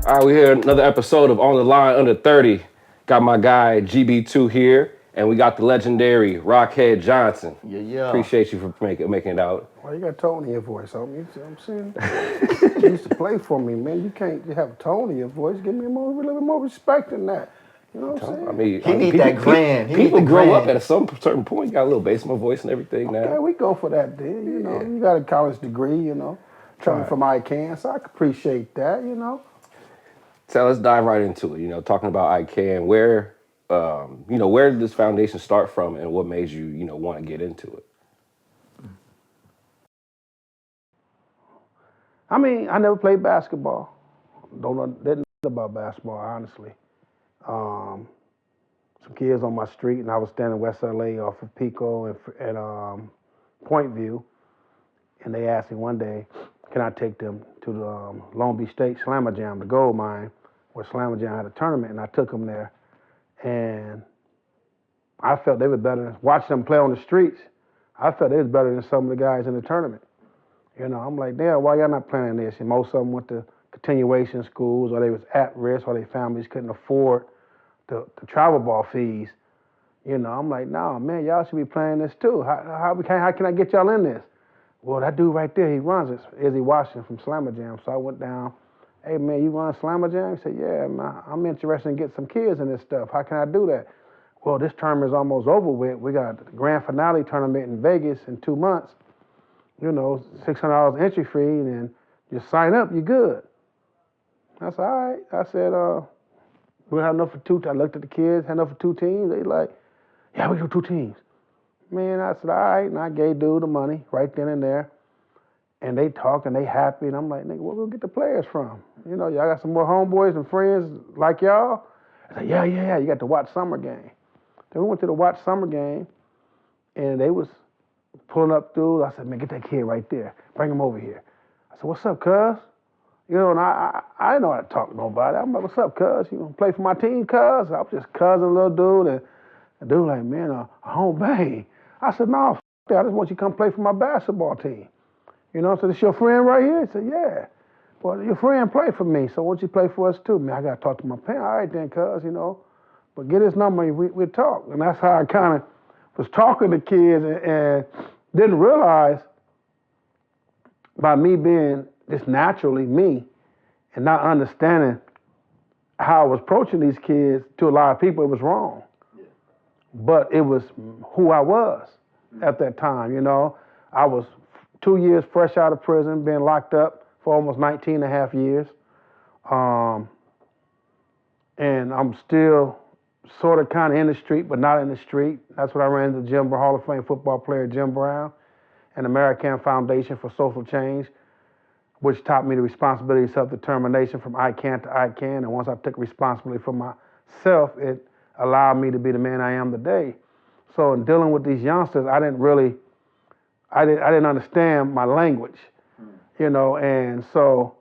All right, we here another episode of On the Line Under 30. Got my guy GB2 here, and we got the legendary Rockhead Johnson. Yeah. Appreciate you for making it out. Well, you got tone in your voice, homie. You see what I'm saying? You used to play for me, man. You can't have a tone in your voice. Give me a little bit more respect than that. You know what I'm saying? I mean, he need that grand. People grow up at a certain point. You got a little bass in my voice and everything now. Okay, we go for that, dude. You know, you got a college degree, you know, coming from I-Can, so I can appreciate that, you know. So let's dive right into it. You know, talking about I-Can, where did this foundation start from, and what made you, want to get into it? I mean, I never played basketball. Didn't know about basketball, honestly. Some kids on my street, and I was standing in West LA off of Pico and Point View, and they asked me one day, can I take them to the Long Beach State Slammer Jam, the gold mine, where Slammer Jam had a tournament, and I took them there, and I felt they were better. Watching them play on the streets, I felt they was better than some of the guys in the tournament. You know, I'm like, damn, why y'all not playing this? And most of them went to continuation schools, or they was at risk, or their families couldn't afford the travel ball fees. You know, I'm like, nah, man, y'all should be playing this too. How can I get y'all in this? Well, that dude right there, he runs it, Izzy Washington from Slammer Jam. So I went down, hey, man, you run Slammer Jam? He said, yeah, man, I'm interested in getting some kids in this stuff. How can I do that? Well, this tournament is almost over with. We got the grand finale tournament in Vegas in 2 months. You know, $600 entry fee, and then you sign up, you're good. I said, all right. I said, we have enough for two. I looked at the kids, had enough for 2 teams. They like, yeah, we do 2 teams. Man, I said, all right, and I gave dude the money right then and there. And they talk and they happy, and I'm like, nigga, where we get the players from? You know, y'all got some more homeboys and friends like y'all? I said, yeah, you got to watch summer game. Then we went to the watch summer game, and they was pulling up through. I said, man, get that kid right there. Bring him over here. I said, what's up, cuz? You know, and I didn't know how to talk to nobody. I'm like, what's up, cuz? You want to play for my team, cuz? I was just cussing a little dude, and the dude like, man, home bang. I said, no, f that. I just want you to come play for my basketball team. You know, so this your friend right here? He said, yeah. Well, your friend play for me, so won't you play for us too? Man, I got to talk to my parents. All right then, cuz, you know. But get his number and we'll talk. And that's how I kind of was talking to kids and didn't realize by me being just naturally me and not understanding how I was approaching these kids, to a lot of people, it was wrong. Yeah. But it was who I was at that time, you know. I was 2 years fresh out of prison, being locked up for almost 19 and a half years. And I'm still sort of kind of in the street, but not in the street. That's what I ran into Jim Brown, Hall of Fame football player Jim Brown, and Amer-I-Can Foundation for Social Change, which taught me the responsibility of self-determination from I-Can to I-Can. And once I took responsibility for myself, it allowed me to be the man I am today. So in dealing with these youngsters, I didn't understand my language, you know. And so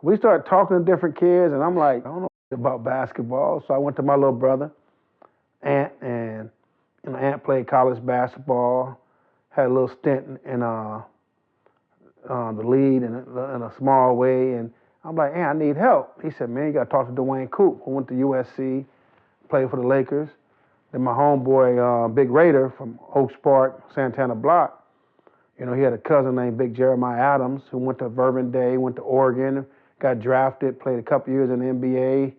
we started talking to different kids, and I'm like, I don't know about basketball. So I went to my little brother, Ant, and Ant played college basketball, had a little stint in the lead in a small way, and I'm like, I need help. He said, man, you got to talk to Dwayne Coop, who went to USC, played for the Lakers. Then my homeboy, Big Raider from Oaks Park, Santana Block, you know, he had a cousin named Big Jeremiah Adams who went to Vernon Day, went to Oregon, got drafted, played a couple years in the NBA,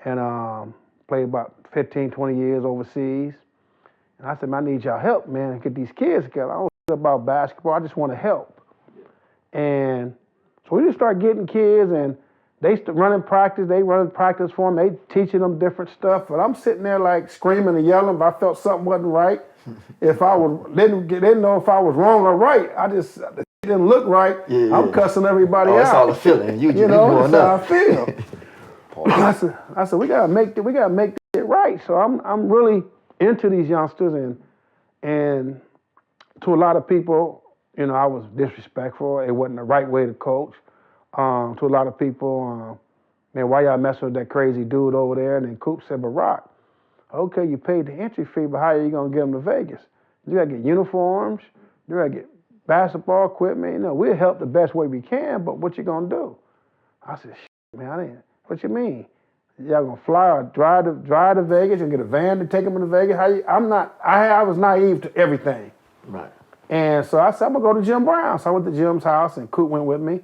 and played about 15, 20 years overseas. And I said, man, I need y'all help, man, get these kids together. I don't know about basketball, I just want to help. And so we just started getting kids, and they running practice. They running practice for them. They teaching them different stuff. But I'm sitting there like screaming and yelling if I felt something wasn't right. If I didn't know if I was wrong or right. It didn't look right. Yeah. I'm cussing everybody out. It's all a feeling. You know, that's how I feel. I said we gotta make it right. So I'm really into these youngsters, and to a lot of people, you know, I was disrespectful. It wasn't the right way to coach. To a lot of people, man, why y'all messing with that crazy dude over there? And then Coop said, but Rock, okay, you paid the entry fee, but how are you going to get them to Vegas? You got to get uniforms. You got to get basketball equipment. You know, we'll help the best way we can, but what you going to do? I said, man, What you mean? Y'all gonna fly or drive to Vegas and get a van to take them to Vegas? I was naive to everything. Right. And so I said, I'm gonna go to Jim Brown. So I went to Jim's house and Coop went with me.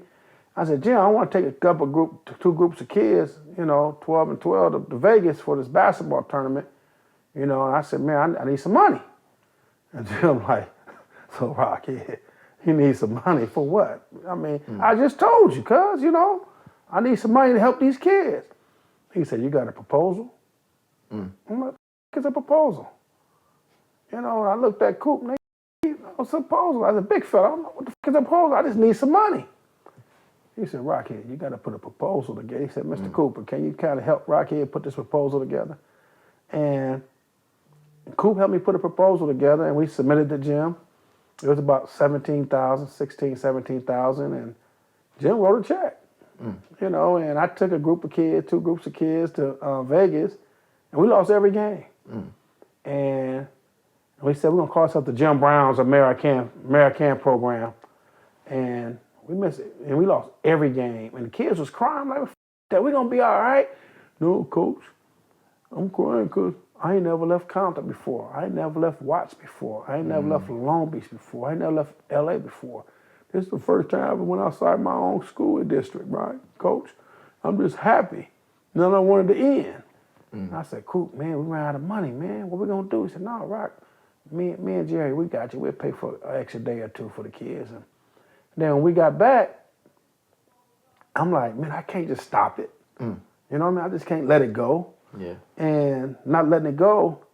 I said, Jim, I want to take two groups of kids, 12 and 12 to Vegas for this basketball tournament. And I said, man, I need some money. And Jim like, so Rock, yeah, you need some money for what? I mean, I just told you, cuz, I need some money to help these kids. He said, you got a proposal? I'm like, what is a proposal? And I looked at Coop, and what's a proposal? I said, big fella, I don't know what the fuck is a proposal. I just need some money. He said, Rockhead, you got to put a proposal together. He said, Mr. Cooper, can you kind of help Rockhead put this proposal together? And Coop helped me put a proposal together, and we submitted to Jim. It was about $17,000, and Jim wrote a check. And I took two groups of kids to Vegas, and we lost every game. And we said, we're going to call ourselves the Jim Brown's Amer-I-Can program. And we missed it, and we lost every game. And the kids was crying like, that we going to be all right? No, coach, I'm crying because I ain't never left Compton before. I ain't never left Watts before. I ain't never left Long Beach before. I ain't never left L.A. before. This is the first time I ever went outside my own school district, right, coach? I'm just happy. None I wanted to end. And I said, Coop, man, we ran out of money, man. What we going to do? He said, no, Rock, me and Jerry, we got you. We'll pay for an extra day or two for the kids. And then when we got back, I'm like, man, I can't just stop it. You know what I mean? I just can't let it go. Yeah. And not letting it go,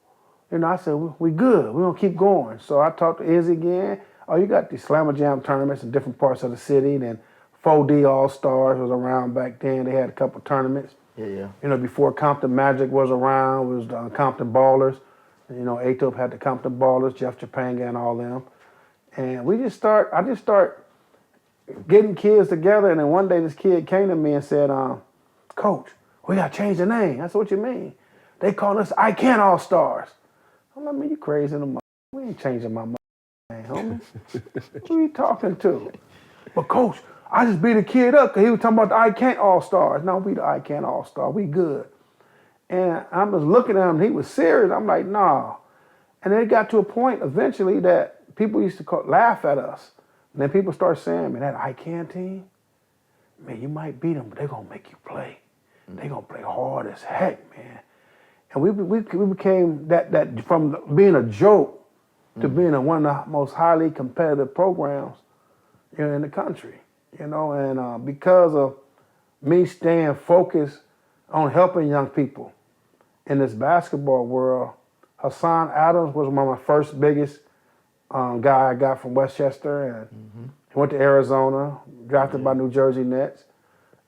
I said, we good. We're going to keep going. So I talked to Izzy again. Oh, you got these Slammer Jam tournaments in different parts of the city. Then 4D All-Stars was around back then. They had a couple tournaments. Yeah. Before Compton Magic was around, it was the Compton Ballers. Atop had the Compton Ballers, Jeff Japanga and all them. And I just start getting kids together. And then one day this kid came to me and said, Coach, we got to change the name. I said, what you mean? They call us I-Can Allstars. I'm like, man, you crazy in the mother. We ain't changing my name, homie. Who you talking to? But coach, I just beat a kid up because he was talking about the I-Can Allstars. No, we the I-Can Allstar. We good. And I was looking at him. He was serious. I'm like, nah. And then it got to a point eventually that people used to laugh at us. And then people start saying, man, that I-Can team, man, you might beat them, but they're going to make you play. They're going to play hard as heck, man. And we became that from being a joke to being one of the most highly competitive programs in the country, and because of me staying focused on helping young people in this basketball world, Hassan Adams was one of my first biggest guy I got from Westchester, and he went to Arizona, drafted by New Jersey Nets.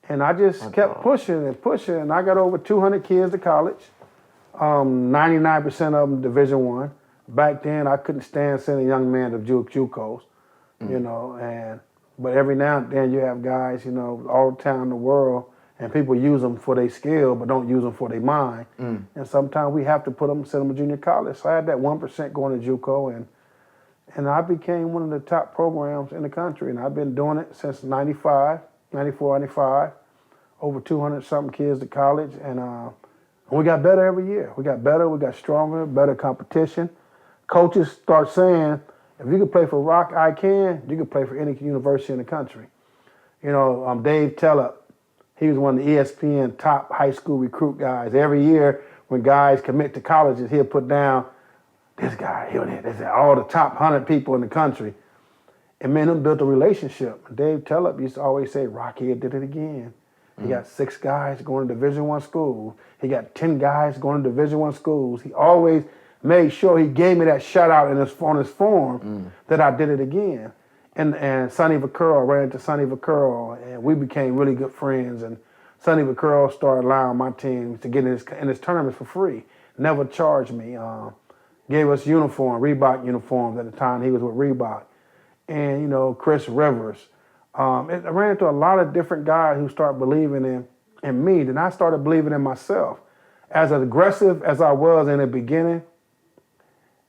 And I just kept pushing and pushing, and I got over 200 kids to college, 99% of them Division I. Back then, I couldn't stand sending young men to JUCOs, but every now and then you have guys, all the time in the world, and people use them for their skill, but don't use them for their mind. And sometimes we have to send them to junior college. So I had that 1% going to JUCO, and I became one of the top programs in the country, and I've been doing it since 94, 95, over 200-something kids to college, and we got better every year. We got better, we got stronger, better competition. Coaches start saying, if you could play for Rock I-Can, you could play for any university in the country. Dave Tellep, he was one of the ESPN top high school recruit guys. Every year when guys commit to colleges, he'll put down this guy, all the top 100 people in the country. And man, them built a relationship. Dave Tellep used to always say, Rockhead did it again. He got 6 guys going to Division I schools. He got 10 guys going to Division I schools. He always made sure he gave me that shout out on his form that I did it again. And Sonny Vaccaro, I ran into Sonny Vaccaro, and we became really good friends. And Sonny Vaccaro started allowing my team to get in his tournaments for free. Never charged me. Gave us Reebok uniforms at the time. He was with Reebok. And, Chris Rivers. I ran into a lot of different guys who started believing in me. Then I started believing in myself. As aggressive as I was in the beginning,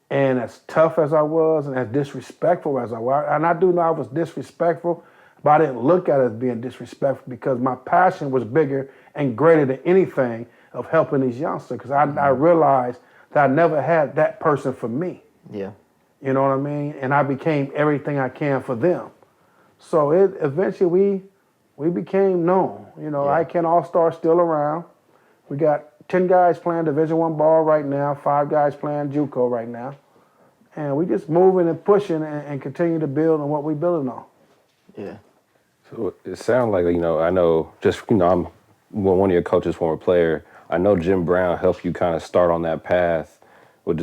and as tough as I was, and as disrespectful as I was, and I do know I was disrespectful, But I didn't look at it as being disrespectful because my passion was bigger and greater than anything of helping these youngsters because I realized that I never had that person for me. Yeah. You know what I mean? And I became everything I can for them. So it eventually we became known. You know, Yeah. I-Can Allstars still around. We got 10 guys playing Division I ball right now, 5 guys playing JUCO right now. And we just moving and pushing and continue to build on what we building on. Yeah. So it sounds like, I know just, I'm one of your coaches, former player. I know Jim Brown helped you kind of start on that path.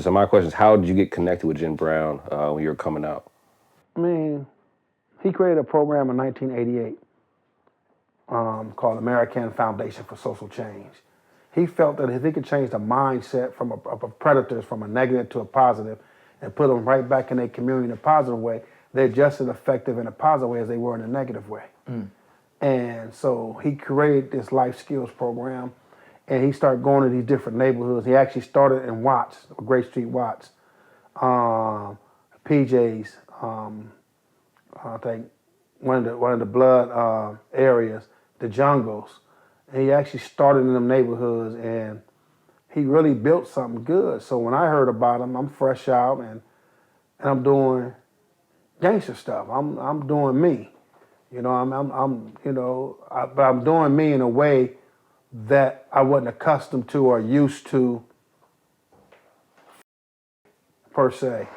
So my question is, how did you get connected with Jim Brown when you were coming out? I mean, he created a program in 1988 called Amer-I-Can Foundation for Social Change. He felt that if he could change the mindset from a predators from a negative to a positive and put them right back in their community in a positive way, they're just as effective in a positive way as they were in a negative way. And so he created this life skills program and he started going to these different neighborhoods. He actually started in Watts, Great Street Watts, PJ's, I think one of the blood areas, the jungles. And he actually started in them neighborhoods and he really built something good. So when I heard about him, I'm fresh out and I'm doing gangster stuff. I'm doing me. You know, but I'm doing me in a way that I wasn't accustomed to or used to per se.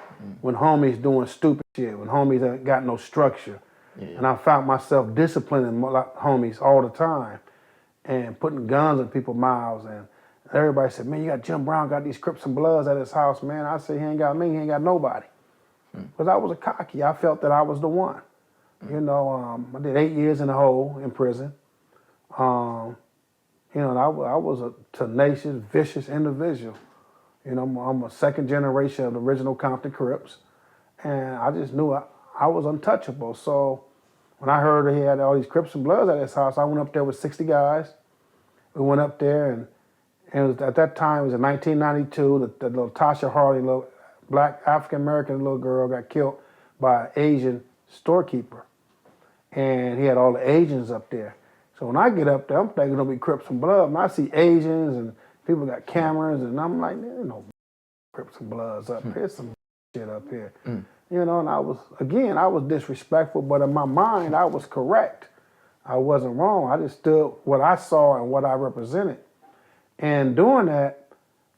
When homies doing stupid shit, when homies ain't got no structure. And I found myself disciplining homies all the time and putting guns in people's mouths. And everybody said, man, you got Jim Brown, got these Crips and Bloods at his house, man. I said, he ain't got me, he ain't got nobody. Because I was a cocky. I felt that I was the one. You know, I did 8 years in the hole in prison. You know, and I was a tenacious, vicious individual. You know, I'm a second generation of the original Compton Crips. And I just knew I was untouchable. So when I heard that he had all these Crips and Bloods at his house, I went up there with 60 guys. We went up there, and it was, at that time, it was in 1992, the little Tasha Harley, little black African-American little girl got killed by an Asian storekeeper. And he had all the Asians up there. So when I get up there, I'm thinking it'll be Crips and Bloods. And I see Asians and people got cameras, and I'm like, there's no Crips and Bloods up here. There's some shit up here. You know, and I was disrespectful, but in my mind, I was correct. I wasn't wrong. I just stood what I saw and what I represented. And doing that,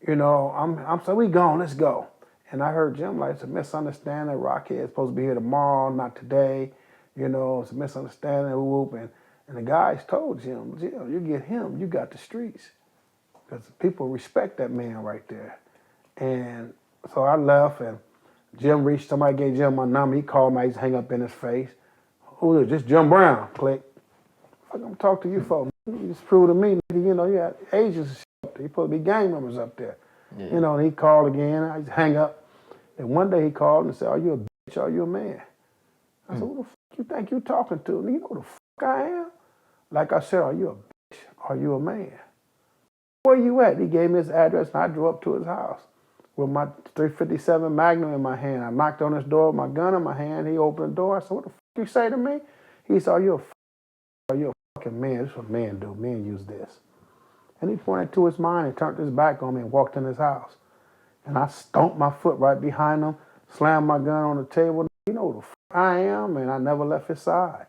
you know, I'm saying, we gone, let's go. And I heard Jim like, it's a misunderstanding. Rockhead is supposed to be here tomorrow, not today. You know, it's a misunderstanding, whoop. And the guys told Jim, you get him, you got the streets. Because people respect that man right there. And so I left, and Jim reached, somebody gave Jim my number. He called me, I used to hang up in his face. Who is this? Jim Brown. Click. I'm going to talk to you folks. You just prove to me, you know, you got Asians and shit up there. You supposed to be gang members up there. Yeah. You know, and he called again. I just hang up. And one day he called and said, are you a bitch? Are you a man? I said, who the fuck you think you talking to? And you know who the fuck I am? Like I said, are you a bitch? Are you a man? Where you at? He gave me his address, and I drove up to his house with my 357 Magnum in my hand. I knocked on his door with my gun in my hand. He opened the door. I said, what the fuck you say to me? He said, are you a fucking man? This is what men do. Men use this. And he pointed to his mind and turned his back on me and walked in his house. And I stomped my foot right behind him, slammed my gun on the table. You know who the fuck I am, and I never left his side.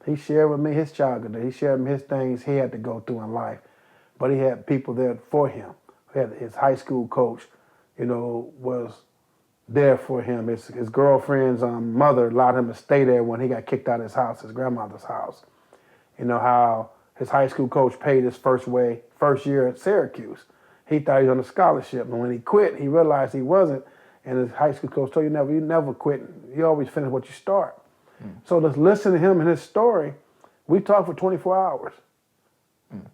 He shared with me his childhood. He shared with me his things he had to go through in life. But he had people there for him. He had his high school coach, you know, was there for him. His girlfriend's mother allowed him to stay there when he got kicked out of his house, his grandmother's house. You know how his high school coach paid his first year at Syracuse. He thought he was on a scholarship, and when he quit, he realized he wasn't. And his high school coach told you never quit. You always finish what you start. So just listen to him and his story. We talked for 24 hours.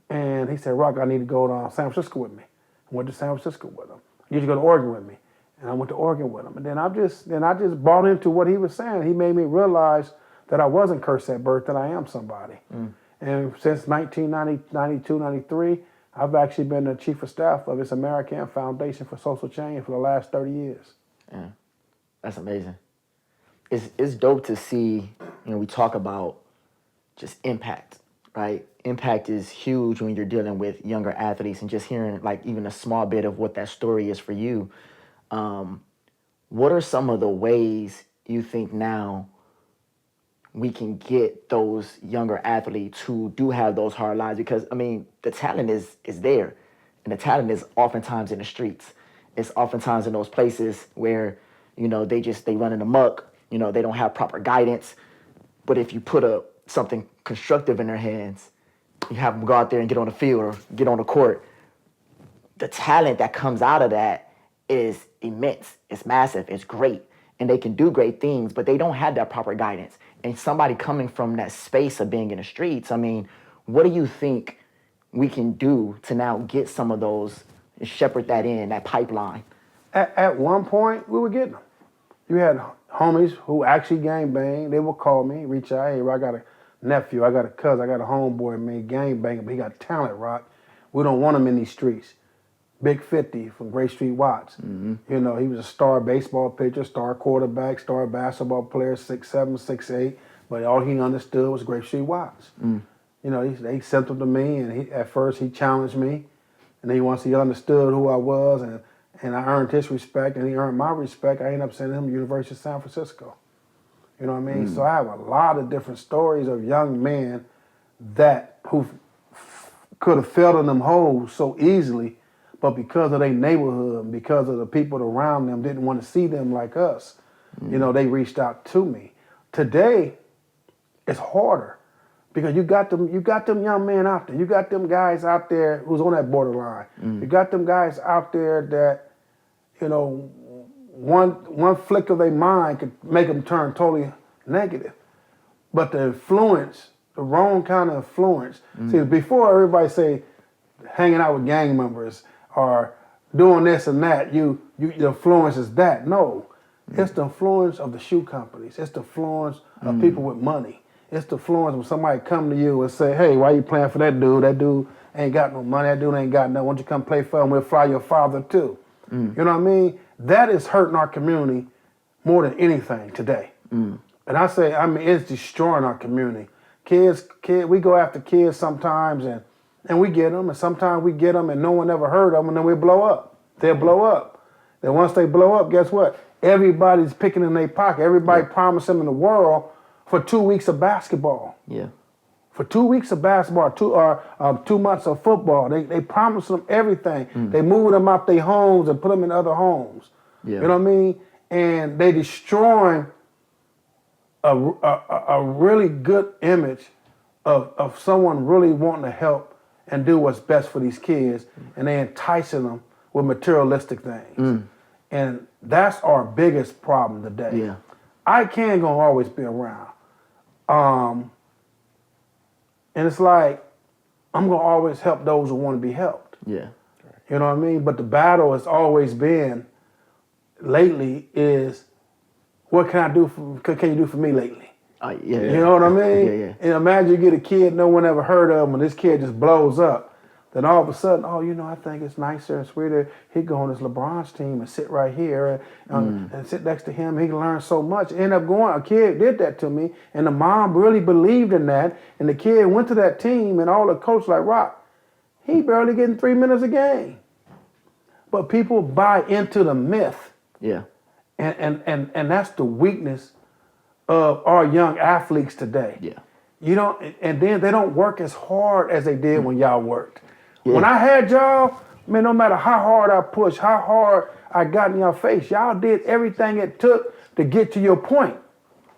And he said, Rock, I need to go to San Francisco with me. I went to San Francisco with him. You should go to Oregon with me. And I went to Oregon with him. And then I just bought into what he was saying. He made me realize that I wasn't cursed at birth, that I am somebody. And since 1992, 93, I've actually been the chief of staff of this Amer-I-Can Foundation for Social Change for the last 30 years. Yeah, that's amazing. It's dope to see, you know, we talk about just impact, right? Impact is huge when you're dealing with younger athletes, and just hearing like even a small bit of what that story is for you. What are some of the ways you think now we can get those younger athletes who do have those hard lives? Because I mean, the talent is there, and the talent is oftentimes in the streets. It's oftentimes in those places where they running amok. They don't have proper guidance. But if you put something constructive in their hands, you have them go out there and get on the field or get on the court, the talent that comes out of that is immense. It's massive. It's great. And they can do great things, but they don't have that proper guidance. And somebody coming from that space of being in the streets, I mean, what do you think we can do to now get some of those and shepherd that in, that pipeline? At one point, we were getting them. You had homies who actually gangbang. They would call me, reach out, hey, I got a nephew, I got a cousin, I got a homeboy, man, gangbanging, but he got talent, Rock. We don't want him in these streets. Big 50 from Gray Street Watts. Mm-hmm. He was a star baseball pitcher, star quarterback, star basketball player, 6'7", 6'8", but all he understood was Gray Street Watts. Mm. They sent him to me, and at first he challenged me, and then once he understood who I was, and I earned his respect, and he earned my respect, I ended up sending him to University of San Francisco. You know what I mean? Mm. So I have a lot of different stories of young men who could have fell in them holes so easily, but because of their neighborhood, because of the people around them didn't want to see them like us, they reached out to me. Today, it's harder because you got them young men out there. You got them guys out there who's on that borderline. Mm. You got them guys out there that, one flick of their mind could make them turn totally negative. But the influence, the wrong kind of influence. Mm. See, before everybody say hanging out with gang members or doing this and that, the influence is that. No, it's the influence of the shoe companies. It's the influence of people with money. It's the influence when somebody come to you and say, hey, why you playing for that dude? That dude ain't got no money. That dude ain't got nothing. Why don't you come play for him? We'll fly your father too. Mm. You know what I mean? That is hurting our community more than anything today. Mm. And it's destroying our community. Kids, we go after kids sometimes and we get them, and sometimes we get them and no one ever heard of them, and then we blow up. They'll blow up. Then once they blow up, guess what? Everybody's picking in their pocket. Everybody promised them in the world for 2 weeks of basketball. Yeah. For 2 weeks of basketball, 2 months of football, they promised them everything. Mm. They moved them out their homes and put them in other homes. Yeah. You know what I mean? And they destroying a really good image of someone really wanting to help and do what's best for these kids, and they enticing them with materialistic things. Mm. And that's our biggest problem today. Yeah. I-Can gonna always be around. And it's like, I'm gonna always help those who wanna be helped. Yeah. You know what I mean? But the battle has always been, lately, is what can you do for me lately? Yeah. You know what I mean? Yeah. And imagine you get a kid no one ever heard of him, and this kid just blows up. Then all of a sudden, I think it's nicer and sweeter. He go on his LeBron's team and sit right here and sit next to him. He can learn so much. End up going, a kid did that to me, and the mom really believed in that, and the kid went to that team, and all the coach like, Rock, he barely getting 3 minutes a game. But people buy into the myth. Yeah. And that's the weakness of our young athletes today. Yeah. And then they don't work as hard as they did when y'all worked. Yeah. When I had y'all, man, no matter how hard I pushed, how hard I got in your face, y'all did everything it took to get to your point.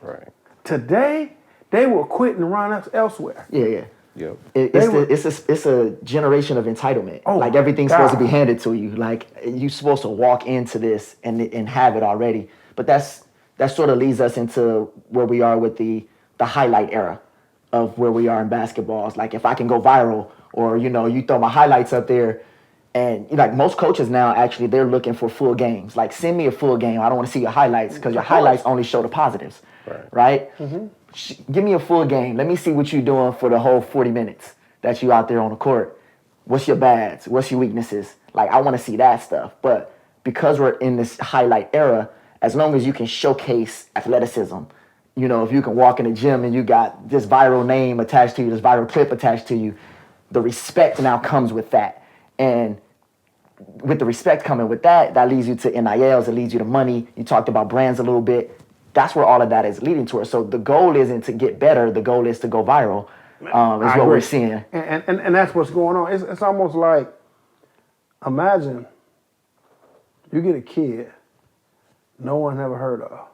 Right. Today, they will quit and run us elsewhere. Yeah. Yep. It's a generation of entitlement. Oh, like everything's supposed to be handed to you. Like you're supposed to walk into this and have it already. But that sort of leads us into where we are with the highlight era of where we are in basketball. It's like if I can go viral, or you throw my highlights up there, and like most coaches now actually they're looking for full games. Like send me a full game. I don't want to see your highlights because your highlights only show the positives. Right? Mm-hmm. Give me a full game. Let me see what you're doing for the whole 40 minutes that you out there on the court. What's your bads? What's your weaknesses? Like, I want to see that stuff. But because we're in this highlight era, as long as you can showcase athleticism You know, if you can walk in the gym and you got this viral name attached to you, this viral clip attached to you, the respect now comes with that. And with the respect coming with that, that leads you to NILs, it leads you to money. You talked about brands a little bit. That's where all of that is leading towards. So the goal isn't to get better, the goal is to go viral, is what we're seeing. And that's what's going on. It's almost like, imagine you get a kid no one ever heard of,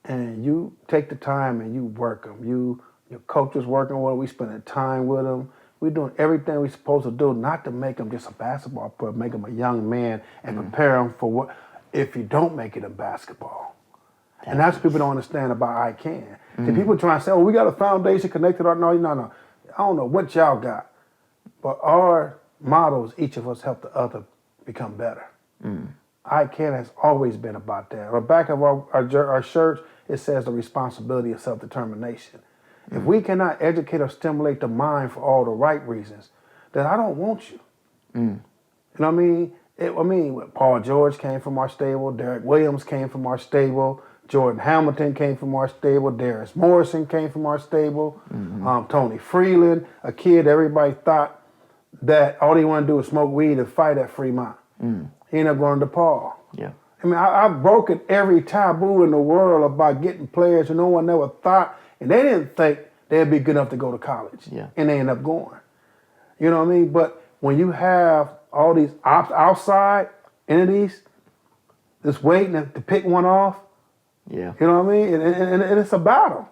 and you take the time and you work them. Your coach is working with them, we spending time with them. We're doing everything we're supposed to do, not to make them just a basketball player, make them a young man and prepare them for what if you don't make it in basketball. And that's what people don't understand about I-Can. See, people try to say, oh, we got a foundation connected. No. I don't know what y'all got. But our motto is each of us help the other become better. I-Can has always been about that. On the back of our shirts, it says the responsibility of self-determination. If we cannot educate or stimulate the mind for all the right reasons, then I don't want you. You know what I mean? Paul George came from our stable. Derek Williams came from our stable. Jordan Hamilton came from our stable. Darius Morrison came from our stable. Tony Freeland, a kid everybody thought that all he wanted to do was smoke weed and fight at Fremont. He ended up going to DePaul. Yeah. I mean, I've broken every taboo in the world about getting players who no one ever thought, and they didn't think they'd be good enough to go to college. Yeah. And they end up going. You know what I mean? But when you have all these outside entities just waiting to pick one off, Yeah. you know what I mean? And it's a battle.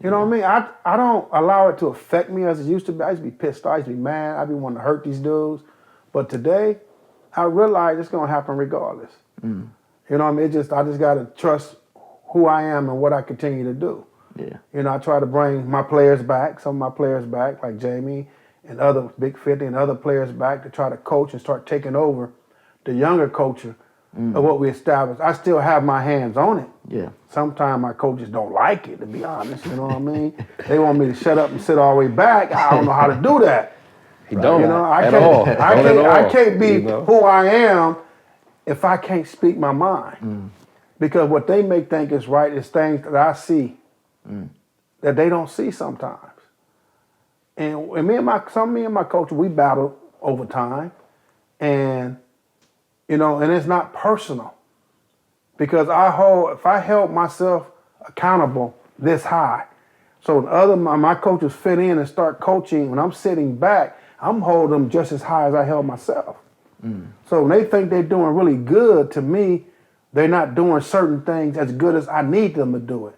You know what I mean? I don't allow it to affect me as it used to be. I used to be pissed off. I used to be mad. I'd be wanting to hurt these dudes. But today, I realize it's going to happen regardless. You know what I mean? I just got to trust who I am and what I continue to do. Yeah. You know, I try to bring my players back, some of my players back, like Jamie and other Big 50 and other players back to try to coach and start taking over the younger culture of what we established. I still have my hands on it. Yeah. Sometimes my coaches don't like it, to be honest. You know what I mean? They want me to shut up and sit all the way back. I don't know how to do that. He don't, You know, I can't be who I am if I can't speak my mind. Because what they may think is right is things that I see that they don't see sometimes. And me and my coach, we battle over time. And, you know, and it's not personal. Because if I held myself accountable this high, so my coaches fit in and start coaching, when I'm sitting back, I'm holding them just as high as I held myself. So when they think they're doing really good, to me, they're not doing certain things as good as I need them to do it.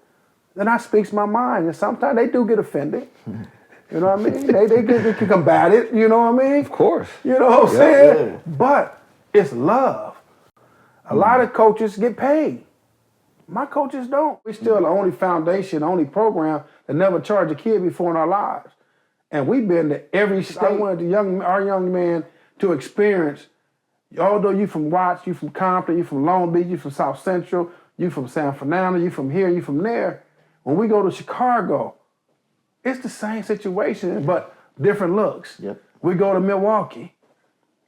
Then I speaks my mind, and sometimes they do get offended. You know what I mean? They get combative, you know what I mean? Of course. You know what I'm saying? Yeah. But it's love. A lot of coaches get paid. My coaches don't. We're still the only foundation, the only program that never charged a kid before in our lives. And we've been to every state. I wanted our young man to experience, although you from Watts, you from Compton, you from Long Beach, you from South Central, you from San Fernando, you from here, you from there. When we go to Chicago, it's the same situation, but different looks. Yep. We go to Milwaukee.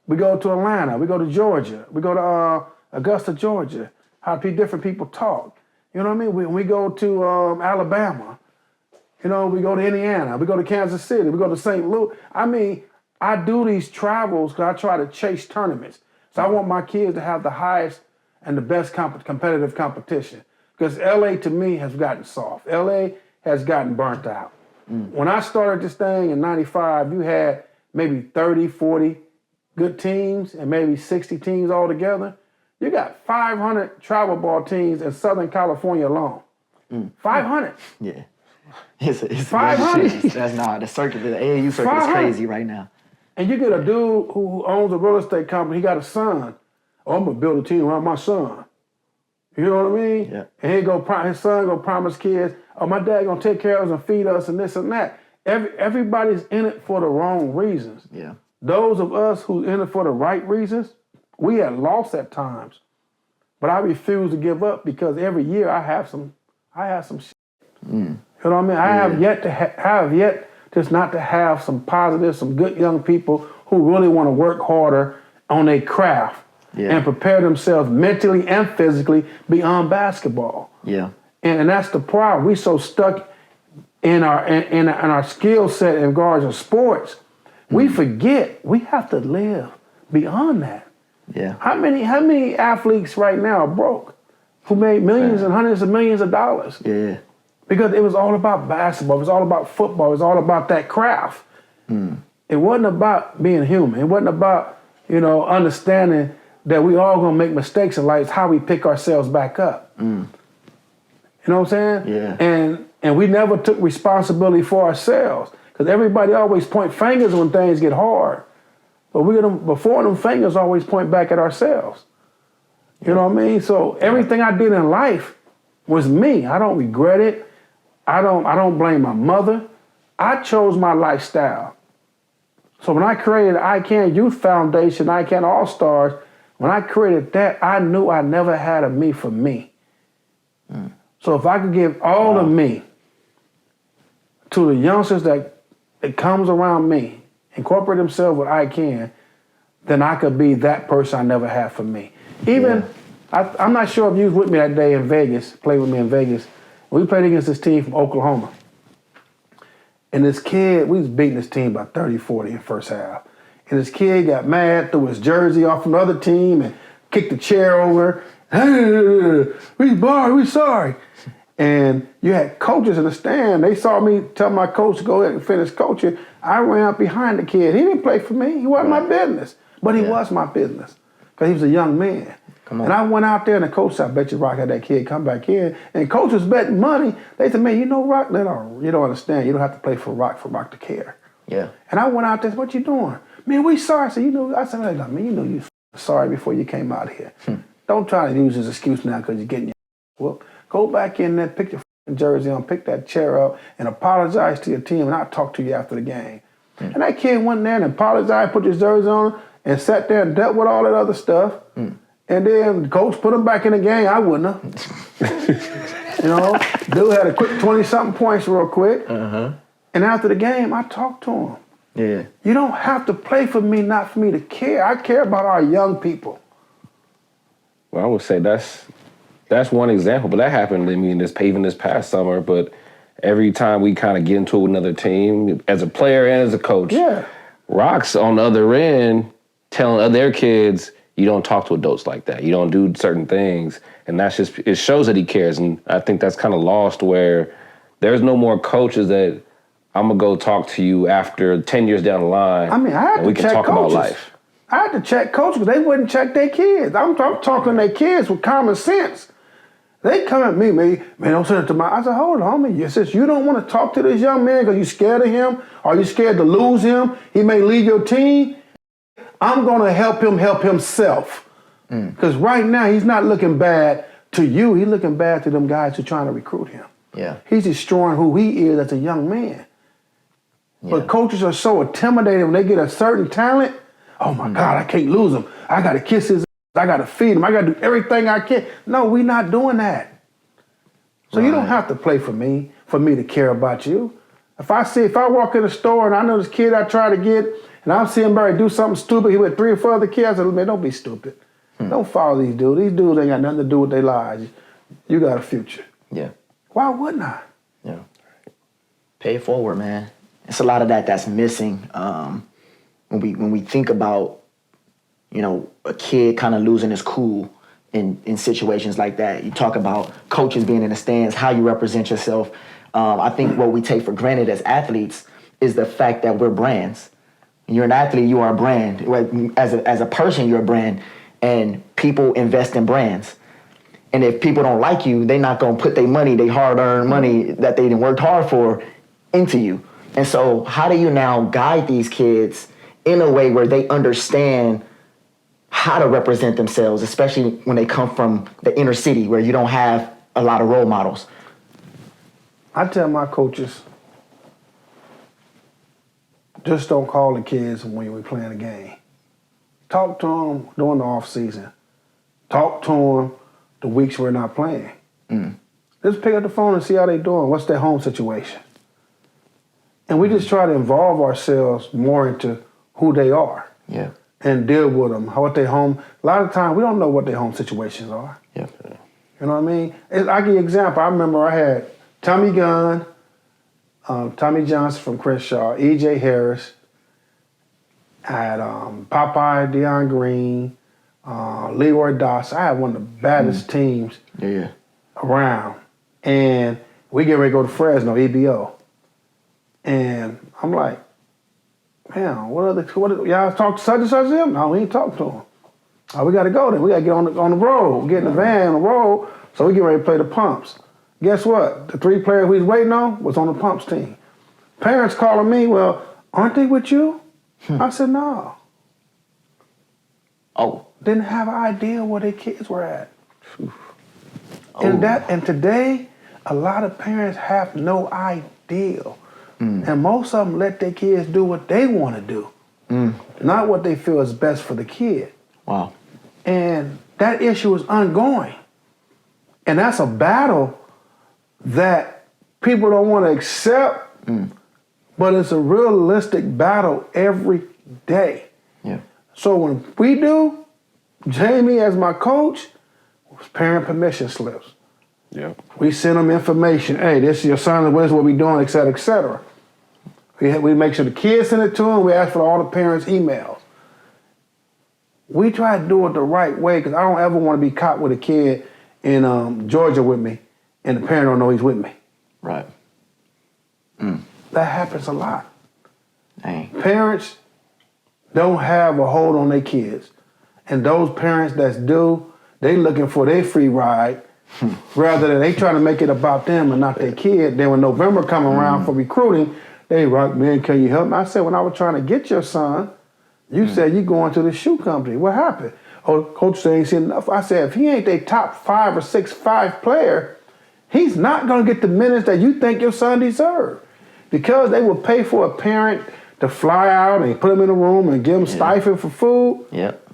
We go to Atlanta. We go to Georgia. We go to Augusta, Georgia. How different people talk. You know what I mean? We go to Alabama. You know, we go to Indiana. We go to Kansas City. We go to St. Louis. I mean, I do these travels because I try to chase tournaments. So I want my kids to have the highest and the best competitive competition. Because LA, to me, has gotten soft. LA has gotten burnt out. When I started this thing in 95, you had maybe 30, 40 good teams and maybe 60 teams altogether. You got 500 travel ball teams in Southern California alone. 500. Yeah. It's 500. That's not the circuit. The AAU circuit is crazy right now. And you get a dude who owns a real estate company. He got a son. Oh, I'm gonna build a team around my son. You know what I mean? Yeah. And his son gonna promise kids, oh, my dad gonna take care of us and feed us and this and that. Everybody's in it for the wrong reasons. Yeah. Those of us who's in it for the right reasons, we had lost at times. But I refuse to give up because every year I have some shit. You know what I mean? I have yet just not to have some positive, some good young people who really want to work harder on their craft and prepare themselves mentally and physically beyond basketball. Yeah. And that's the problem. We so stuck in our skill set in regards to sports, we forget we have to live beyond that. Yeah. How many athletes right now are broke who made millions and hundreds of millions of dollars? Yeah. Because it was all about basketball, it was all about football, it was all about that craft. It wasn't about being human. It wasn't about, understanding that we all gonna make mistakes in life. It's how we pick ourselves back up. You know what I'm saying? Yeah. And we never took responsibility for ourselves. Because everybody always point fingers when things get hard. But before them fingers always point back at ourselves. You know what I mean? So everything I did in life was me. I don't regret it. I don't blame my mother. I chose my lifestyle. So when I created I-Can Youth Foundation, I-Can Allstars, when I created that, I knew I never had a me for me. So if I could give all of me to the youngsters that comes around me, incorporate themselves with I-Can, then I could be that person I never had for me. Even, I'm not sure if you was with me that day in Vegas, played with me in Vegas. We played against this team from Oklahoma. And this kid, we was beating this team by 30, 40 in the first half. And this kid got mad, threw his jersey off from the other team and kicked the chair over. Hey, we sorry. And you had coaches in the stand. They saw me tell my coach to go ahead and finish coaching. I ran up behind the kid. He didn't play for me. He wasn't my business. But he was my business because he was a young man. And I went out there and the coach said, I bet you Rock had that kid come back in. And coach was betting money. They said, man, Rock, you don't understand. You don't have to play for Rock to care. Yeah. And I went out there and said, what you doing? Man, we sorry. I said, man, you sorry before you came out here. Don't try to use this excuse now because you're getting your whooped. Go back in there, pick your jersey on, pick that chair up, and apologize to your team, and I'll talk to you after the game. And that kid went there and apologized, put his jersey on, and sat there and dealt with all that other stuff. And then the coach put him back in the game. I wouldn't have. Dude had a quick 20-something points real quick. And after the game, I talked to him. Yeah. You don't have to play for me, not for me to care. I care about our young people. Well, I would say that's one example, but that happened to me even this past summer. But every time we kind of get into another team, as a player and as a coach, Rock's on the other end telling their kids, you don't talk to adults like that. You don't do certain things. And it shows that he cares. And I think that's kind of lost where there's no more coaches that I'm going to go talk to you after 10 years down the line. I mean, I had to we can check talk coaches. about life. I had to check coaches because they wouldn't check their kids. I'm talking to their kids with common sense. They come at me, man, don't send it to my... I said, hold on, homie. Since you don't want to talk to this young man because you're scared of him or you're scared to lose him, he may leave your team, I'm going to help him help himself. Because right now, he's not looking bad to you. He's looking bad to them guys who are trying to recruit him. Yeah. He's destroying who he is as a young man. Yeah. But coaches are so intimidated when they get a certain talent. Oh, my God, I can't lose him. I got to kiss his ass. I got to feed him. I got to do everything I can. No, we're not doing that. So you don't have to play for me to care about you. If I walk in the store and I know this kid I try to get, and I'm seeing Barry do something stupid, he with 3 or 4 other kids, I said, man, don't be stupid. Don't follow these dudes. These dudes ain't got nothing to do with their lives. You got a future. Yeah. Why wouldn't I? Yeah. Pay it forward, man. It's a lot of that's missing when we think about, a kid kind of losing his cool in situations like that. You talk about coaches being in the stands, how you represent yourself. I think what we take for granted as athletes is the fact that we're brands. When you're an athlete, you are a brand. As a person, you're a brand. And people invest in brands. And if people don't like you, they're not going to put their money, their hard-earned money that they worked hard for, into you. And so how do you now guide these kids in a way where they understand how to represent themselves, especially when they come from the inner city where you don't have a lot of role models? I tell my coaches, just don't call the kids when we're playing a game. Talk to them during the off season. Talk to them the weeks we're not playing. Just pick up the phone and see how they're doing. What's their home situation? And we just try to involve ourselves more into who they are. Yeah. And deal with them. What they home. A lot of times we don't know what their home situations are. Yeah. You You know what I mean? I give you an example. I remember I had Tommy Gunn, Tommy Johnson from Crenshaw, E.J. Harris. I had Popeye, Deion Green, Leroy Doss. I had one of the baddest teams around. And we get ready to go to Fresno, EBO. And I'm like, man, y'all talk to such and such to him? No, we ain't talking to him. Oh, we got to go then. We got to get on the road, get in the van on the road, so we get ready to play the Pumps. Guess what? The 3 players we was waiting on was on the Pumps team. Parents calling me, well, aren't they with you? I said, no. Oh. Didn't have an idea where their kids were at. And today, a lot of parents have no idea. And most of them let their kids do what they want to do, not what they feel is best for the kid. Wow. And that issue is ongoing. And that's a battle that people don't want to accept, but it's a realistic battle every day. Yeah. So when we do, Jamie as my coach, was parent permission slips. Yeah. We send them information. Hey, this is your son, this is what we're doing, et cetera, et cetera. We make sure the kids send it to them. We ask for all the parents' emails. We try to do it the right way because I don't ever want to be caught with a kid in Georgia with me and the parent don't know he's with me. Right. That happens a lot. Dang. Parents don't have a hold on their kids. And those parents that do, they looking for their free ride rather than they trying to make it about them and not their kid. Then when November come around for recruiting, they rock, man, can you help me? I said, when I was trying to get your son, you said you going to the shoe company. What happened? Oh, coach said ain't seen enough. I said, if he ain't their top 5 or 6'5" player, he's not going to get the minutes that you think your son deserves. Because they will pay for a parent to fly out and put him in a room and give him stipend for food. Yep.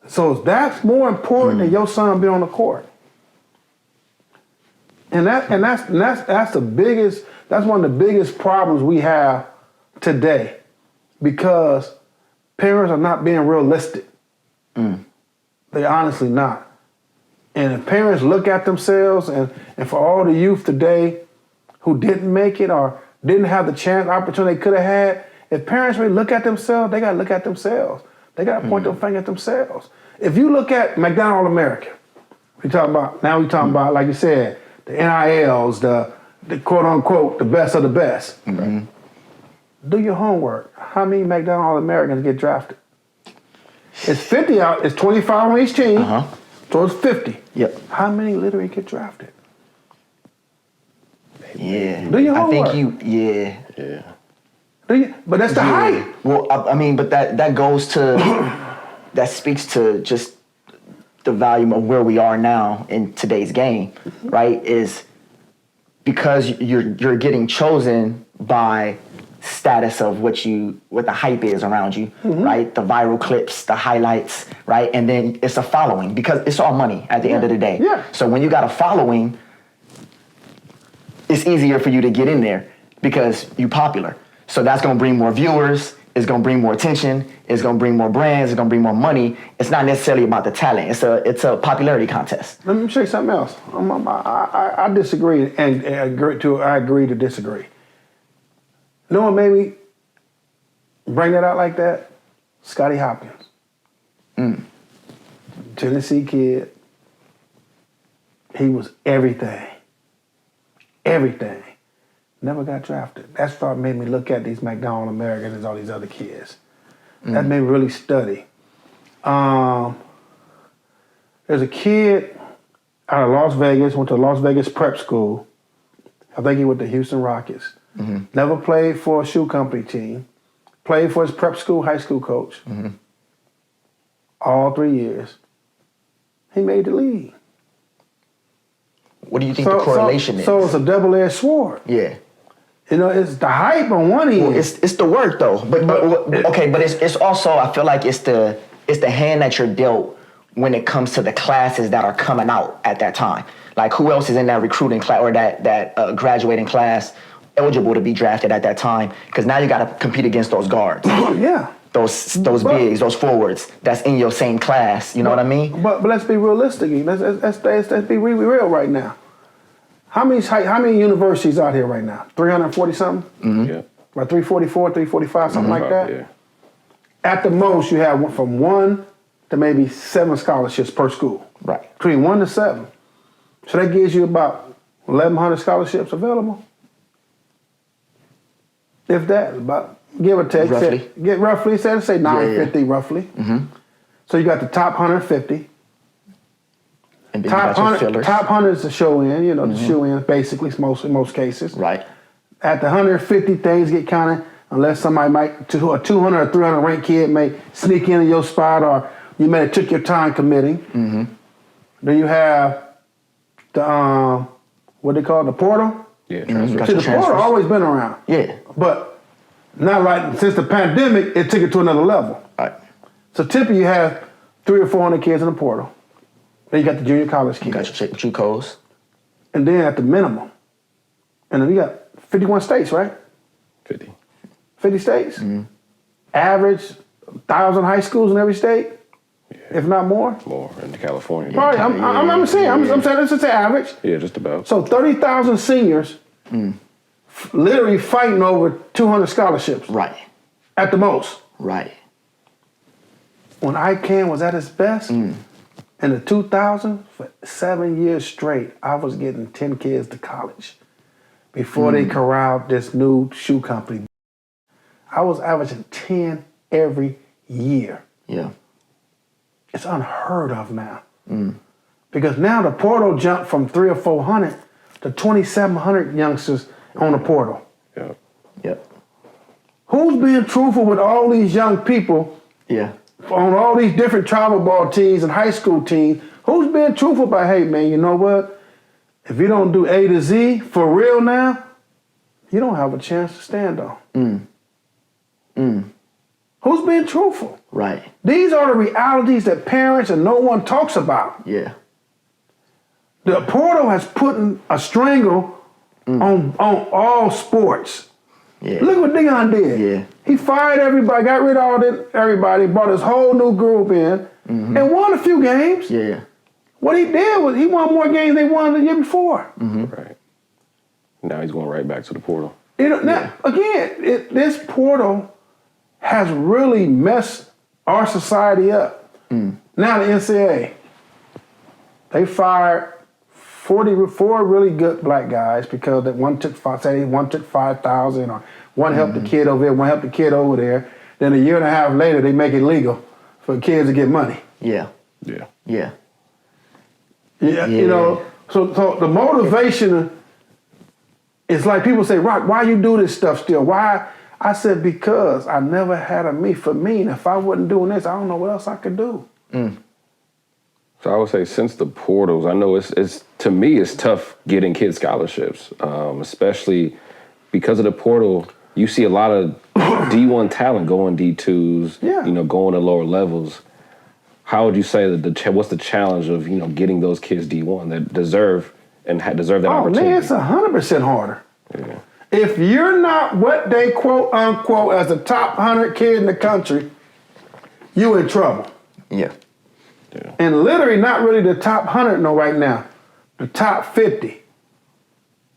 So that's more important than your son being on the court. And that's the biggest, that's one of the biggest problems we have today. Because parents are not being realistic. They're honestly not. And if parents look at themselves, and for all the youth today who didn't make it or didn't have the chance, opportunity they could have had, if parents really look at themselves, they got to look at themselves. They got to point their finger at themselves. If you look at McDonald All-American, we talking about, like you said, the NILs, the quote unquote, the best of the best. Do your homework. How many McDonald All-Americans get drafted? It's 50 out, it's 25 on each team, so it's 50. Yep. How many literally get drafted? Yeah. Do your homework. I think Yeah. Do you? But that's the height. Well, I mean, but that goes to, that speaks to just the value of where we are now in today's game, right? Is because you're getting chosen by status of what the hype is around you, right? The viral clips, the highlights, right? And then it's a following because it's all money at the end of the day. Yeah. So when you got a following, it's easier for you to get in there because you're popular. So that's going to bring more viewers. It's going to bring more attention. It's going to bring more brands. It's going to bring more money. It's not necessarily about the talent. It's a popularity contest. Let me show you something else. I disagree and I agree to disagree. You know what made me bring that out like that? Scottie Hopkins. Tennessee kid. He was everything. Everything. Never got drafted. That's what made me look at these McDonald Americans and all these other kids. That made me really study. There's a kid out of Las Vegas, went to Las Vegas prep school. I think he went to Houston Rockets. Never played for a shoe company team. Played for his prep school, high school coach. All 3 years. He made the league. What do you think the correlation is? So it's a double-edged sword. Yeah. You know, it's the hype on one end. Well, it's the work though, but it's also, I feel like it's the hand that you're dealt when it comes to the classes that are coming out at that time. Like who else is in that recruiting class or that graduating class eligible to be drafted at that time? Because now you got to compete against those guards. Yeah. those bigs, those forwards that's in your same class. You know what I mean? But let's be realistic. Let's be real right now. How many universities out here right now? 340 something? Mm-hmm. Yeah. About 344, 345, something like that? Yeah. At the most, you have from 1 to maybe 7 scholarships per school. Right. Between 1 to 7. So that gives you about 1,100 scholarships available. If that, about give or take. Roughly. Say 950 roughly. Mm-hmm. So you got the top 150. And then Top you got your 100, fillers. top 100 is the show in, the shoe in, basically, in most cases. Right. At the 150, things get kind of, unless somebody might, a 200 or 300 ranked kid may sneak into your spot, or you may have took your time committing. Mm-hmm. Then you have the, what they call it, the portal. Yeah, Mm-hmm. See, the portal always been around. Yeah. But not like, since the pandemic, it took it to another level. Right. So typically you have 300 or 400 kids in the portal. Then you got the junior college kids. You got your JUCOs. And then at the minimum, and then you got 51 states, right? 50. 50 states. Mm-hmm. Average 1,000 high schools in every state, if not more. More in California. All right, I'm saying, let's just say average. Yeah, just about. So 30,000 seniors literally fighting over 200 scholarships. Right. At the most. Right. When I-Can was at its best, in the 2000s, for 7 years straight, I was getting 10 kids to college before they corralled this new shoe company. I was averaging 10 every year. Yeah. It's unheard of now. Because now the portal jumped from 300 or 400 to 2,700 youngsters on the portal. Yeah. Yep. Who's being truthful with all these young people Yeah. on all these different travel ball teams and high school teams? Who's being truthful about, hey, man, you know what? If you don't do A to Z for real now, you don't have a chance to stand on. Who's being truthful? Right. These are the realities that parents and no one talks about. Yeah. The portal has put a strangle on all sports. Yeah. Look what Dion did. Yeah. He fired everybody, got rid of everybody, brought his whole new group in, and won a few games. Yeah. What he did was he won more games than they won the year before. Right. Now he's going right back to the portal. Now, again, this portal has really messed our society up. Now the NCAA, they fired 44 really good black guys because that one took 5,000, or one helped the kid over there, one helped the kid over there. Then a year and a half later, they make it legal for kids to get money. Yeah. Yeah. Yeah. Yeah. You know, so the motivation is like people say, Rock, why you do this stuff still? Why? I said, because I never had a me for me. And if I wasn't doing this, I don't know what else I could do. So I would say since the portals, I know it's to me it's tough getting kids scholarships, especially because of the portal. You see a lot of D1 talent going D2s, going to lower levels. How would you say that what's the challenge of getting those kids D1 that deserve that opportunity? Oh man, it's 100% harder. Yeah. If you're not what they quote unquote as the top 100 kid in the country, you in trouble. Yeah. Yeah. And literally not really the top 100 right now, the top 50.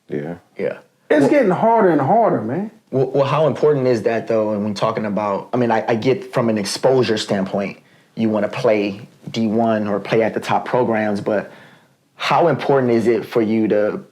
Yeah. Yeah. It's getting harder and harder, man. Well, how important is that though? And when talking about, I mean, I get from an exposure standpoint, you want to play D1 or play at the top programs, but how important is it for you to,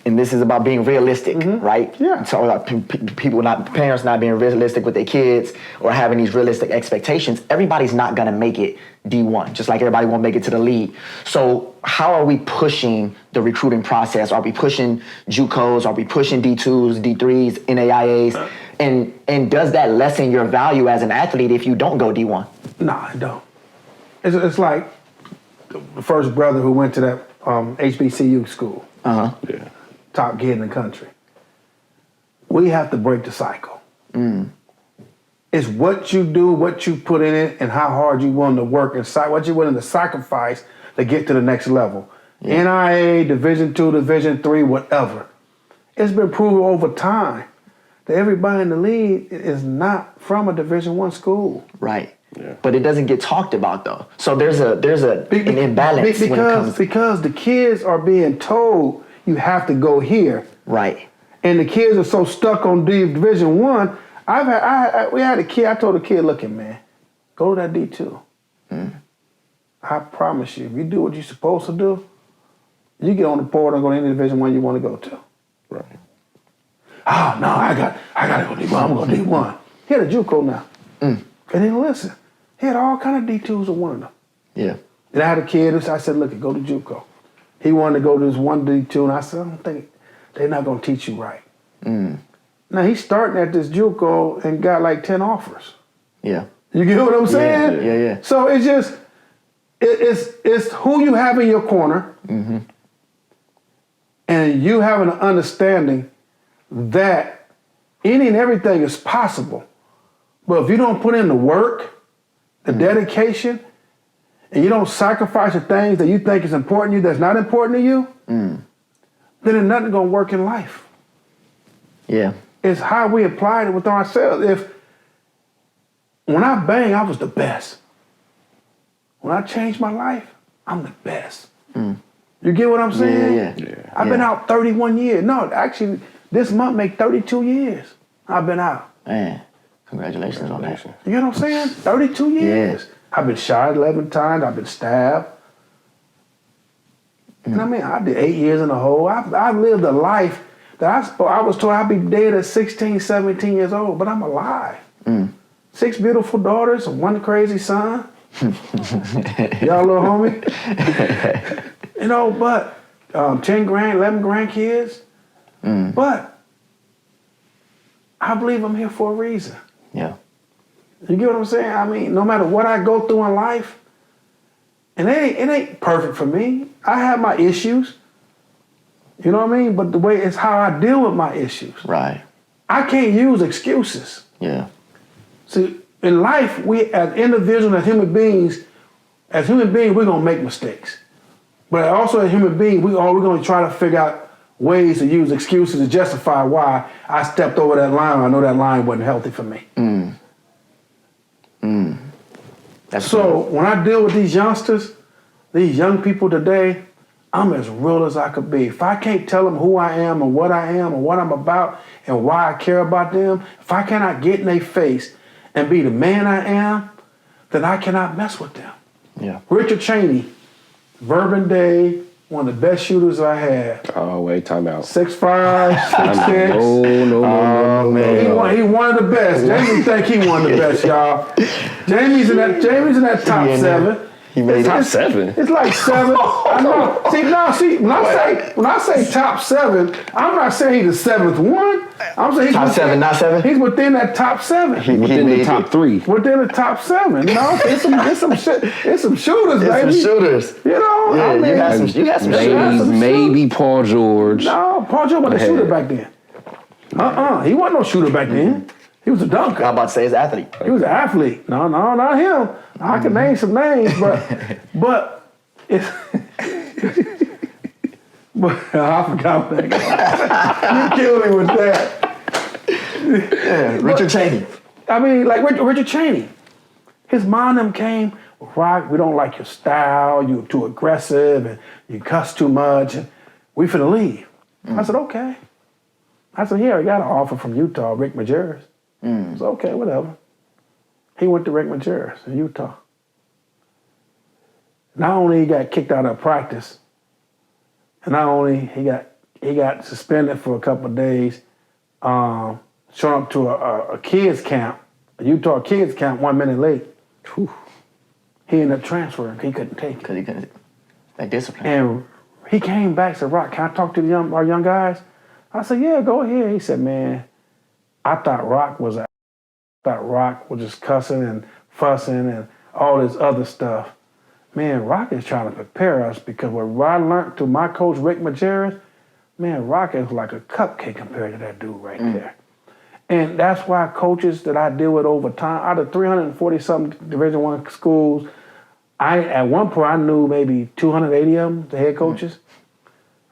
and this is about being realistic, right? Yeah. So like, parents not being realistic with their kids or having these realistic expectations. Everybody's not gonna make it D1, just like everybody won't make it to the league. So how are we pushing the recruiting process? Are we pushing JUCOs? Are we pushing D2s, D3s, NAIAs? And does that lessen your value as an athlete if you don't go D1? Nah, it don't. It's like the first brother who went to that HBCU school. Uh-huh. Yeah. Top kid in the country. We have to break the cycle. It's what you do, what you put in it, and how hard you willing to work and what you're willing to sacrifice to get to the next level. Yeah. NIA, Division II, Division III, whatever. It's been proven over time that everybody in the league is not from a Division I school. Right. Yeah. But it doesn't get talked about though. So there's an imbalance when it comes. Because the kids are being told you have to go here. Right. And the kids are so stuck on Division I. We had a kid. I told the kid, "Look, man, go to that D2. I promise you, if you do what you're supposed to do, you get on the portal and go to any Division I you want to go to." Right. Oh no, I gotta go D1. I'm gonna go D1. He had a JUCO now. And then listen, he had all kind of D2s in one of them. Yeah. And I had a kid. I said, "Look, go to JUCO." He wanted to go to this one D2, and I said, "I don't think they're not gonna teach you right." Now he's starting at this JUCO and got like 10 offers. Yeah. You get what I'm saying? Yeah. So it's just it's who you have in your corner, and you have an understanding that any and everything is possible. But if you don't put in the work, the dedication, and you don't sacrifice the things that you think is important to you that's not important to you, then there's nothing gonna work in life. Yeah. It's how we apply it with ourselves. When I bang, I was the best. When I changed my life, I'm the best. You get what I'm saying? Yeah. I've been out 31 years. No, actually, this month make 32 years I've been out. Man, congratulations on that. You get what I'm saying? 32 years. I've been shot 11 times. I've been stabbed. And I mean, I did 8 years in the hole. I've lived a life that I was told I'd be dead at 16, 17 years old, but I'm alive. 6 beautiful daughters and 1 crazy son. Y'all little homie. But 10 11 grandkids. But I believe I'm here for a reason. Yeah. You get what I'm saying? I mean, no matter what I go through in life, and it ain't perfect for me. I have my issues. You know what I mean? But the way it's how I deal with my issues. Right. I can't use excuses. Yeah. See, in life, we as individuals, as human beings, we're gonna make mistakes. But also as human beings, we're gonna try to figure out ways to use excuses to justify why I stepped over that line. I know that line wasn't healthy for me. So when I deal with these youngsters, these young people today, I'm as real as I could be. If I can't tell them who I am and what I'm about and why I care about them, if I cannot get in their face and be the man I am, then I cannot mess with them. Yeah. Richard Cheney, Bourbon Day, one of the best shooters I had. Oh, wait, time out. 6'5", 6'6". No, man. He one of the best. Jamie think he one of the best, y'all. Jamie's in that top 7. He made Top 7. It's like 7. I know. When I say top 7, I'm not saying he's the 7th one. I'm saying he's top 7, not 7. He's within that top 7. Within the top 3. Within the top 7. It's some shooters, baby. It's some shooters. You know, Yeah, I mean, you had some shooters. Maybe Paul George. No, Paul George wasn't a shooter back then. He wasn't no shooter back then. He was a dunker. I'm about to say he's an athlete. He was an athlete. No, not him. I can name some names, but it's. But I forgot that guy. You killed me with that. Yeah, Richard Cheney. I mean, like Richard Cheney. His mom and them came, Rock, we don't like your style. You're too aggressive and you cuss too much. And we finna leave. I said, okay. I said, here, I got an offer from Utah, Rick Majerus. I said, okay, whatever. He went to Rick Majerus in Utah. Not only he got kicked out of practice, and not only he got suspended for a couple of days, showing up to a kids camp, a Utah kids camp 1 minute late. Whew. He ended up transferring. He couldn't take it. Because he couldn't. That discipline. And he came back and said, Rock, can I talk to our young guys? I said, yeah, go ahead. He said, man, I thought Rock was just cussing and fussing and all this other stuff. Man, Rock is trying to prepare us because what I learned through my coach, Rick Majerus, man, Rock is like a cupcake compared to that dude right there. And that's why coaches that I deal with over time, out of 340-something Division I schools, at one point I knew maybe 280 of them, the head coaches.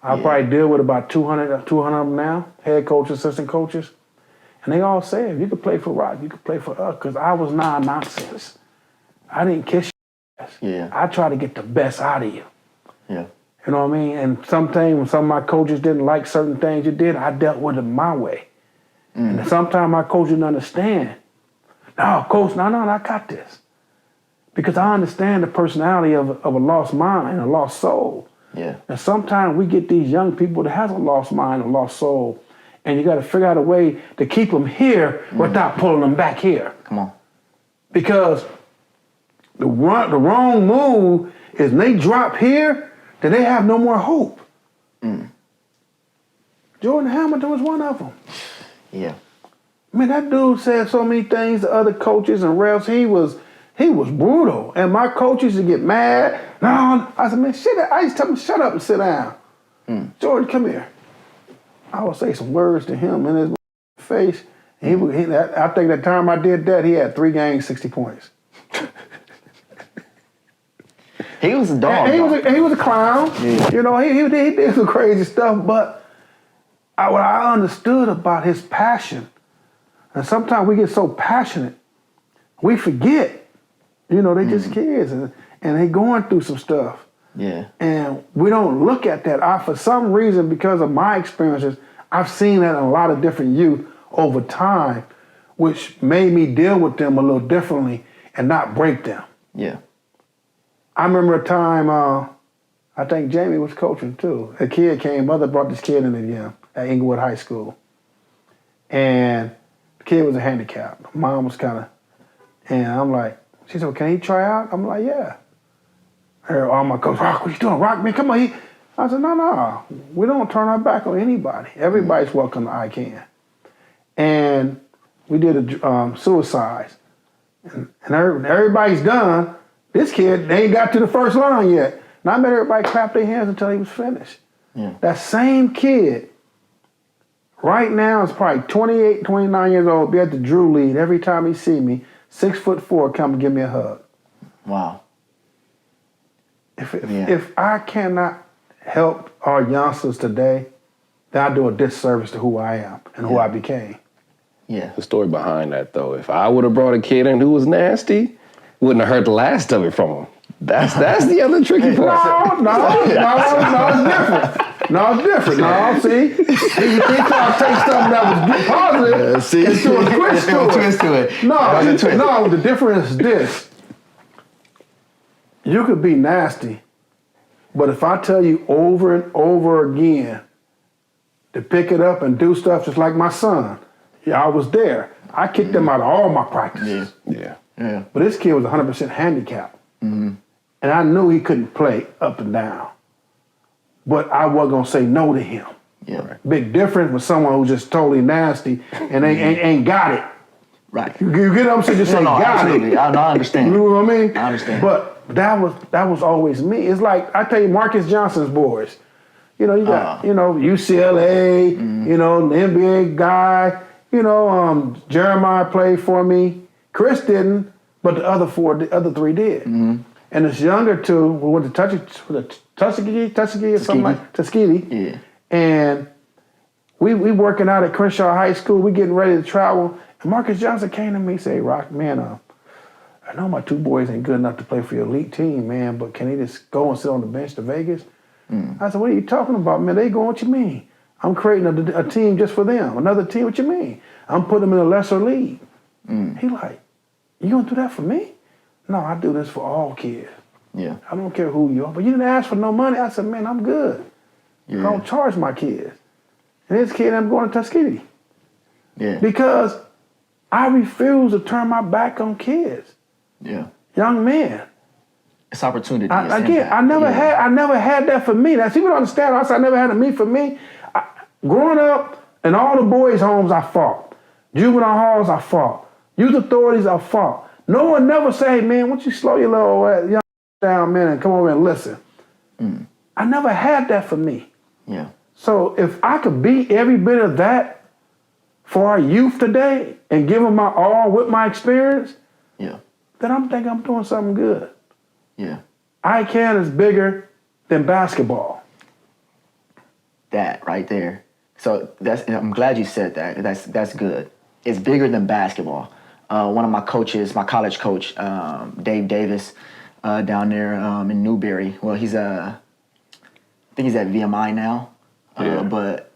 I probably deal with about 200 of them now, head coaches, assistant coaches. And they all said, you could play for Rock, you could play for us, because I was non-nonsense. I didn't kiss your ass. Yeah. I tried to get the best out of you. Yeah. You know what I mean? And sometimes when some of my coaches didn't like certain things you did, I dealt with it my way. And sometimes my coach didn't understand. No, coach, no, I got this. Because I understand the personality of a lost mind, a lost soul. Yeah. And sometimes we get these young people that has a lost mind, a lost soul, and you got to figure out a way to keep them here without pulling them back here. Come on. Because the wrong move is when they drop here, then they have no more hope. Jordan Hamilton was one of them. Yeah. Man, that dude said so many things to other coaches and refs. He was brutal. And my coaches would get mad. No, I said, man, I used to tell him, shut up and sit down. Jordan, come here. I would say some words to him in his face. I think that time I did that, he had 3 games, 60 points. He was a dog. He was a clown. Yeah. You know, he did some crazy stuff, but what I understood about his passion, and sometimes we get so passionate, we forget. You know, they just kids, and they going through some stuff. Yeah. And we don't look at that. For some reason, because of my experiences, I've seen that in a lot of different youth over time, which made me deal with them a little differently and not break them. Yeah. I remember a time, I think Jamie was coaching too. A kid came, mother brought this kid in the gym at Inglewood High School. And the kid was a handicap. Mom was and I'm like, she said, well, can he try out? I'm like, yeah. All my coach, Rock, what you doing? Rock, man, come on. I said, no, we don't turn our back on anybody. Everybody's welcome to I-Can. And we did a suicides. And everybody's done. This kid, they ain't got to the first line yet. And I made everybody clap their hands until he was finished. Yeah. That same kid, right now, is probably 28, 29 years old, be at the Drew lead every time he see me, 6'4", come and give me a hug. Wow. If I cannot help our youngsters today, then I do a disservice to who I am and who I became. Yeah. The story behind that, though, if I would have brought a kid in who was nasty, wouldn't have heard the last of it from him. That's the other tricky part. No, it's different. No, see, he trying to take something that was positive and do a twist to it. No, the difference is this. You could be nasty, but if I tell you over and over again to pick it up and do stuff just like my son, I was there. I kicked him out of all my practices. Yeah. But this kid was 100% handicapped. And I knew he couldn't play up and down. But I wasn't going to say no to him. Yeah. Big difference with someone who's just totally nasty and ain't got it. Right. You get what I'm saying? Just say got absolutely. it. I understand. You know what I mean? I understand. But that was always me. It's like, I tell you, Marcus Johnson's boys. You know, you got, UCLA, the NBA guy, Jeremiah played for me. Chris didn't, but the other 3 did. And this younger 2, we went to Tuskegee or something like Tuskegee. Yeah. And we working out at Crenshaw High School. We getting ready to travel. And Marcus Johnson came to me and said, Rock, man, I know my 2 boys ain't good enough to play for your elite team, man, but can they just go and sit on the bench to Vegas? I said, what are you talking about, man? They going, what you mean? I'm creating a team just for them. Another team, what you mean? I'm putting them in a lesser league. He like, you gonna do that for me? No, I do this for all kids. Yeah. I don't care who you are. But you didn't ask for no money. I said, man, I'm good. Yeah. I don't charge my kids. And this kid, I'm going to Tuskegee. Yeah. Because I refuse to turn my back on kids. Yeah. Young men. It's opportunity. I never had that for me. Now, see, people don't understand. I said I never had a me for me. Growing up in all the boys' homes, I fought. Juvenile halls, I fought. Youth authorities, I fought. No one never say, hey, man, why don't you slow your little young down, man, and come over and listen. I never had that for me. Yeah. So if I could be every bit of that for our youth today and give them my all with my experience, then I'm thinking I'm doing something good. Yeah. I-Can is bigger than basketball. That right there. So I'm glad you said that. That's good. is bigger than basketball. One of my coaches, my college coach, Dave Davis, down there in Newberry. Well, I think he's at VMI now. But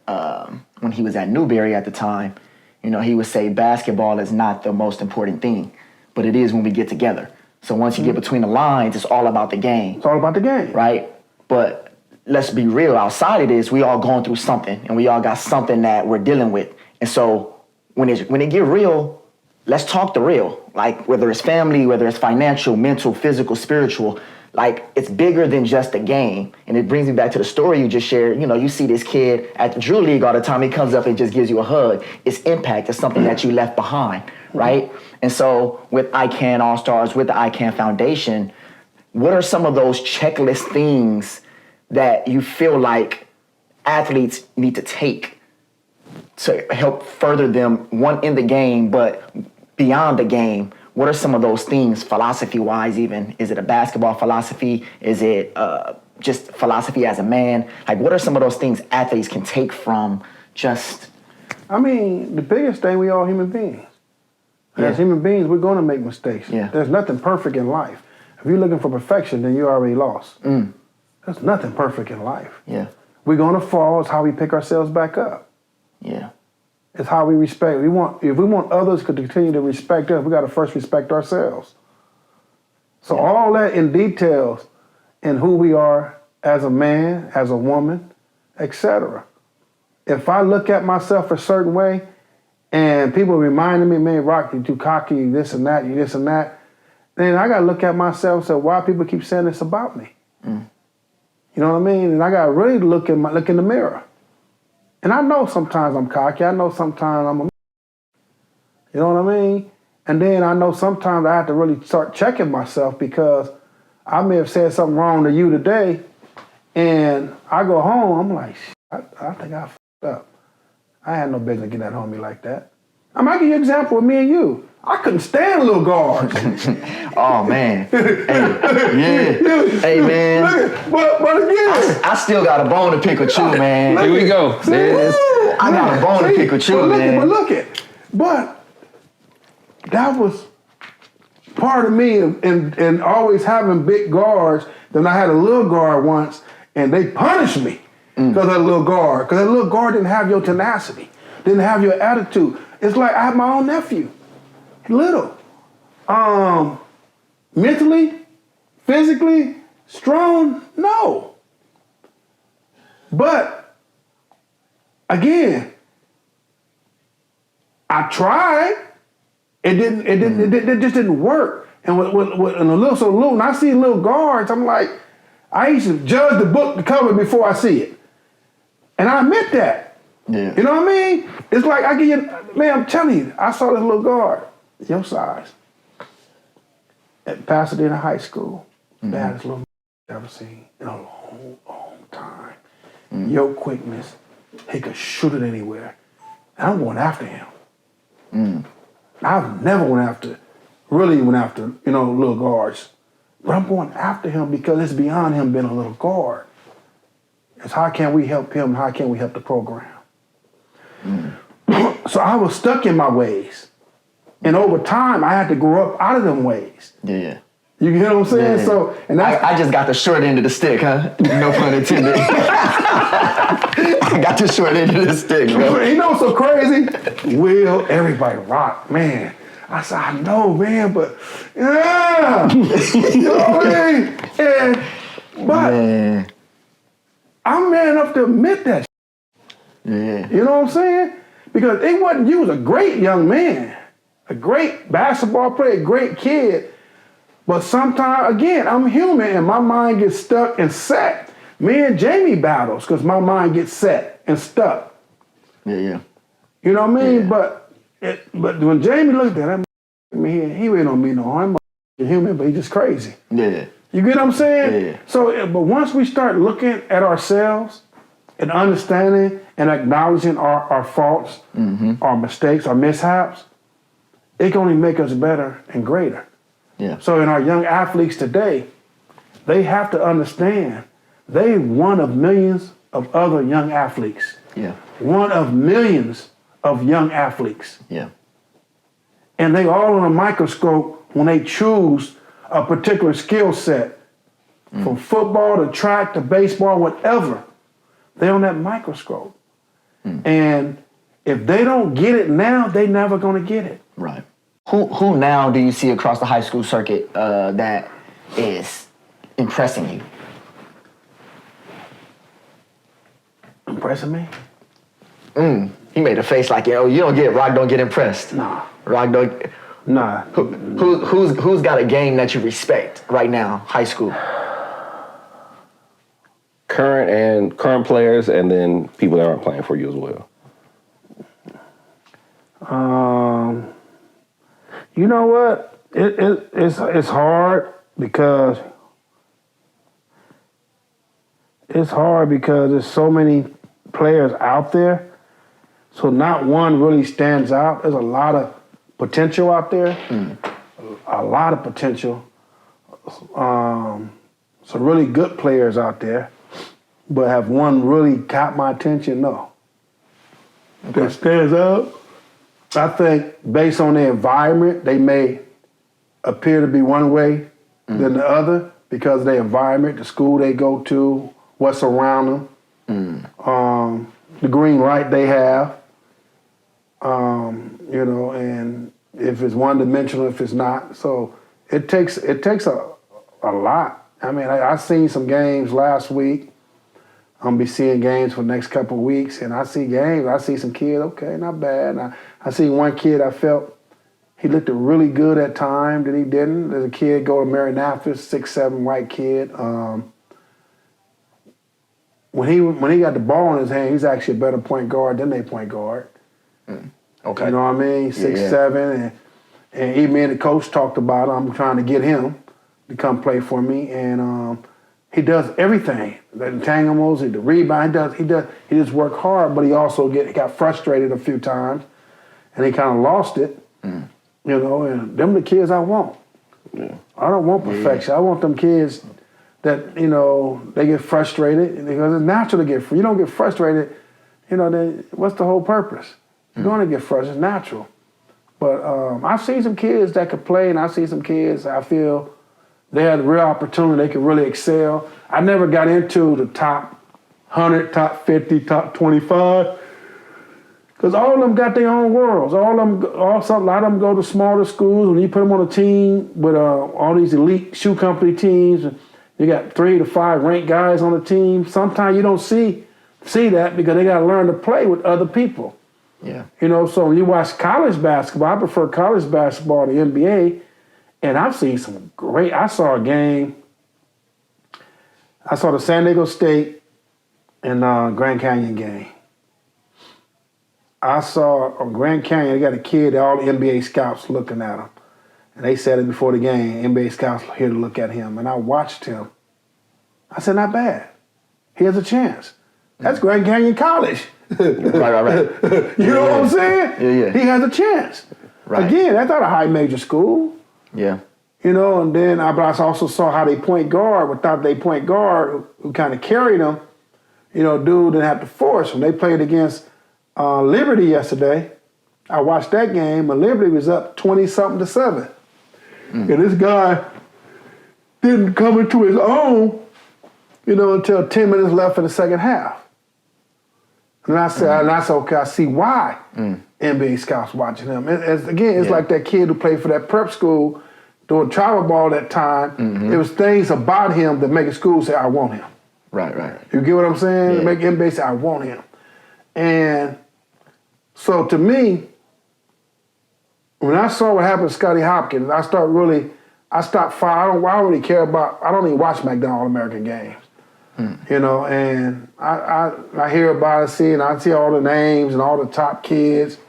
when he was at Newberry at the time, he would say basketball is not the most important thing, but it is when we get together. So once you get between the lines, it's all about the game. It's all about the game. Right? But let's be real, outside of this, we all going through something, and we all got something that we're dealing with. And so when it get real, let's talk the real. Like, whether it's family, whether it's financial, mental, physical, spiritual, like, it's bigger than just a game. And it brings me back to the story you just shared. You see this kid at the Drew League all the time. He comes up and just gives you a hug. It's impact. It's something that you left behind, right? And so with I-Can Allstars, with the I-Can Foundation, what are some of those checklist things that you feel like athletes need to take to help further them, one, in the game, but beyond the game? What are some of those things, philosophy-wise even? Is it a basketball philosophy? Is it just philosophy as a man? Like, what are some of those things athletes can take from just... I mean, the biggest thing, we all human beings. As human beings, we're going to make mistakes. There's nothing perfect in life. If you're looking for perfection, then you're already lost. There's nothing perfect in life. We're going to fall. It's how we pick ourselves back up. It's how we respect. If we want others to continue to respect us, we got to first respect ourselves. So all that in details in who we are as a man, as a woman, etc. If I look at myself a certain way, and people reminding me, man, Rock, you're too cocky, you this and that, you this and that, then I got to look at myself and say, why people keep saying this about me? You know what I mean? And I got to really look in the mirror. And I know sometimes I'm cocky. I know sometimes I'm you know what I mean? And then I know sometimes I have to really start checking myself, because I may have said something wrong to you today, and I go home, I'm like, I think I f***ed up. I had no business getting at homie like that. I might give you an example of me and you. I couldn't stand little guards. Oh, man. Hey, man. But again. I still got a bone to pick with you, man. Here we go. I got a bone to pick with you, man. But that was part of me, and always having big guards. Then I had a little guard once, and they punished me because of that little guard. Because that little guard didn't have your tenacity, didn't have your attitude. It's like I have my own nephew. Little. Mentally, physically, strong, no. But again, I tried. It just didn't work. And when I see little guards, I'm like, I used to judge the book, the cover, before I see it. And I admit that. Yeah. You know what I mean? It's like, I give you, man, I'm telling you, I saw this little guard, your size, at Pasadena High School. Baddest little I've ever seen in a long, long time. Your quickness, he could shoot it anywhere. And I'm going after him. I've never went after little guards. But I'm going after him because it's beyond him being a little guard. It's how can we help him, how can we help the program? So I was stuck in my ways. And over time, I had to grow up out of them ways. Yeah. You get what I'm saying? Yeah. So, and I just got the short end of the stick, huh? No pun intended. I got the short end of the stick, bro. You know what's so crazy? Will, everybody rock, man. I said, I know, man, but yeah. You know what I mean? But I'm man enough to admit that. Yeah. You know what I'm saying? Because it wasn't, you was a great young man, a great basketball player, a great kid. But sometimes, again, I'm human and my mind gets stuck and set. Me and Jamie battles because my mind gets set and stuck. Yeah. You know what I mean? Yeah. But when Jamie looked at him, he really don't mean no harm. He's human, but he's just crazy. Yeah. You get what I'm saying? Yeah. So, but once we start looking at ourselves and understanding and acknowledging our faults, our mistakes, our mishaps, it can only make us better and greater. Yeah. So in our young athletes today, they have to understand they one of millions of other young athletes. Yeah. One of millions of young athletes. Yeah. and they all on a microscope when they choose a particular skill set, from football to track to baseball, whatever. They're on that microscope. And if they don't get it now, they never gonna get it. Right. Who now do you see across the high school circuit that is impressing you? Impressing me? He made a face like, oh, you don't get Rock, don't get impressed. Nah. Rock don't. Nah. Who's got a game that you respect right now, high school? Current players, and then people that aren't playing for you as well. You know what? It's hard because there's so many players out there. So not one really stands out. There's a lot of potential out there. A lot of potential. Some really good players out there. But have one really caught my attention? No. That stands out. I think based on the environment, they may appear to be one way than the other because of the environment, the school they go to, what's around them, the green light they have, you know, and if it's one-dimensional, if it's not. So it takes a lot. I mean, I seen some games last week. I'm gonna be seeing games for the next couple of weeks, and I see games. I see some kids, okay, not bad. And I see one kid I felt he looked really good at times, and he didn't. There's a kid go to Maranatha, 6'7" white kid. When he got the ball in his hand, he's actually a better point guard than they point guard. Okay. You know what I mean? 6'7", and even me and the coach talked about it. I'm trying to get him to come play for me, and he does everything. The entanglements, the rebound, he just work hard, but he also got frustrated a few times, and he kind of lost it. You know, and them the kids I want. Yeah. I don't want perfection. I want them kids that, you know, they get frustrated because it's natural to get frustrated. You don't get frustrated, you know, then what's the whole purpose? You're going to get frustrated. It's natural. But I've seen some kids that could play, and I see some kids I feel they had a real opportunity. They could really excel. I never got into the top 100, top 50, top 25, because all of them got their own worlds. A lot of them go to smaller schools. When you put them on a team with all these elite shoe company teams, you got 3 to 5 ranked guys on the team. Sometimes you don't see that because they got to learn to play with other people. Yeah. You know, so when you watch college basketball, I prefer college basketball to NBA. And I've seen some great. I saw a game. I saw the San Diego State and Grand Canyon game. I saw on Grand Canyon, they got a kid, all the NBA scouts looking at him. And they said it before the game, NBA scouts here to look at him. And I watched him. I said, not bad. He has a chance. That's Grand Canyon College. Right. You know what I'm saying? Yeah. He has a chance. Right. Again, that's not a high major school. Yeah. You know, and then I also saw how they point guard, without they point guard who kind of carried them, you know, dude didn't have to force. When they played against Liberty yesterday, I watched that game, and Liberty was up 20-something to 7. And this guy didn't come into his own, you know, until 10 minutes left in the second half. And I said, okay, I see why NBA scouts watching him. It's like that kid who played for that prep school doing travel ball that time. It was things about him that make a school say, I want him. Right. You get what I'm saying? Yeah. Make NBA say, I want him. And so to me, when I saw what happened to Scottie Hopkins, I stopped I don't really care about, I don't even watch McDonald's All-American games. You know, and I hear about it, I see all the names and all the top kids.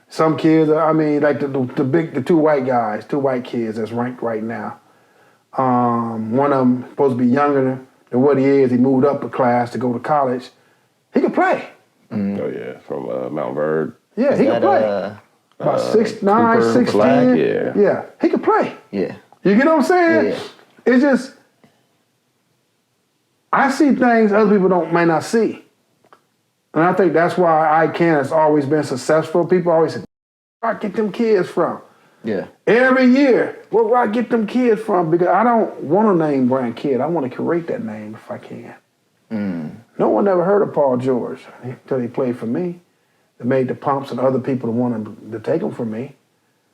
Some kids, I mean, like the two white kids that's ranked right now. One of them supposed to be younger than what he is. He moved up a class to go to college. He could play. Oh yeah, from Mount Verde. Yeah, he could play. About 6'9", Cooper, 6'10". Black, Yeah, he could play. Yeah. You get what I'm saying? Yeah. It's just, I see things other people may not see. And I think that's why I-Can has always been successful. People always say, where I get them kids from? Yeah. Every year, where do I get them kids from? Because I don't want a name brand kid. I want to create that name if I can. No one ever heard of Paul George until he played for me. They made the Pumps and other people that wanted to take him from me.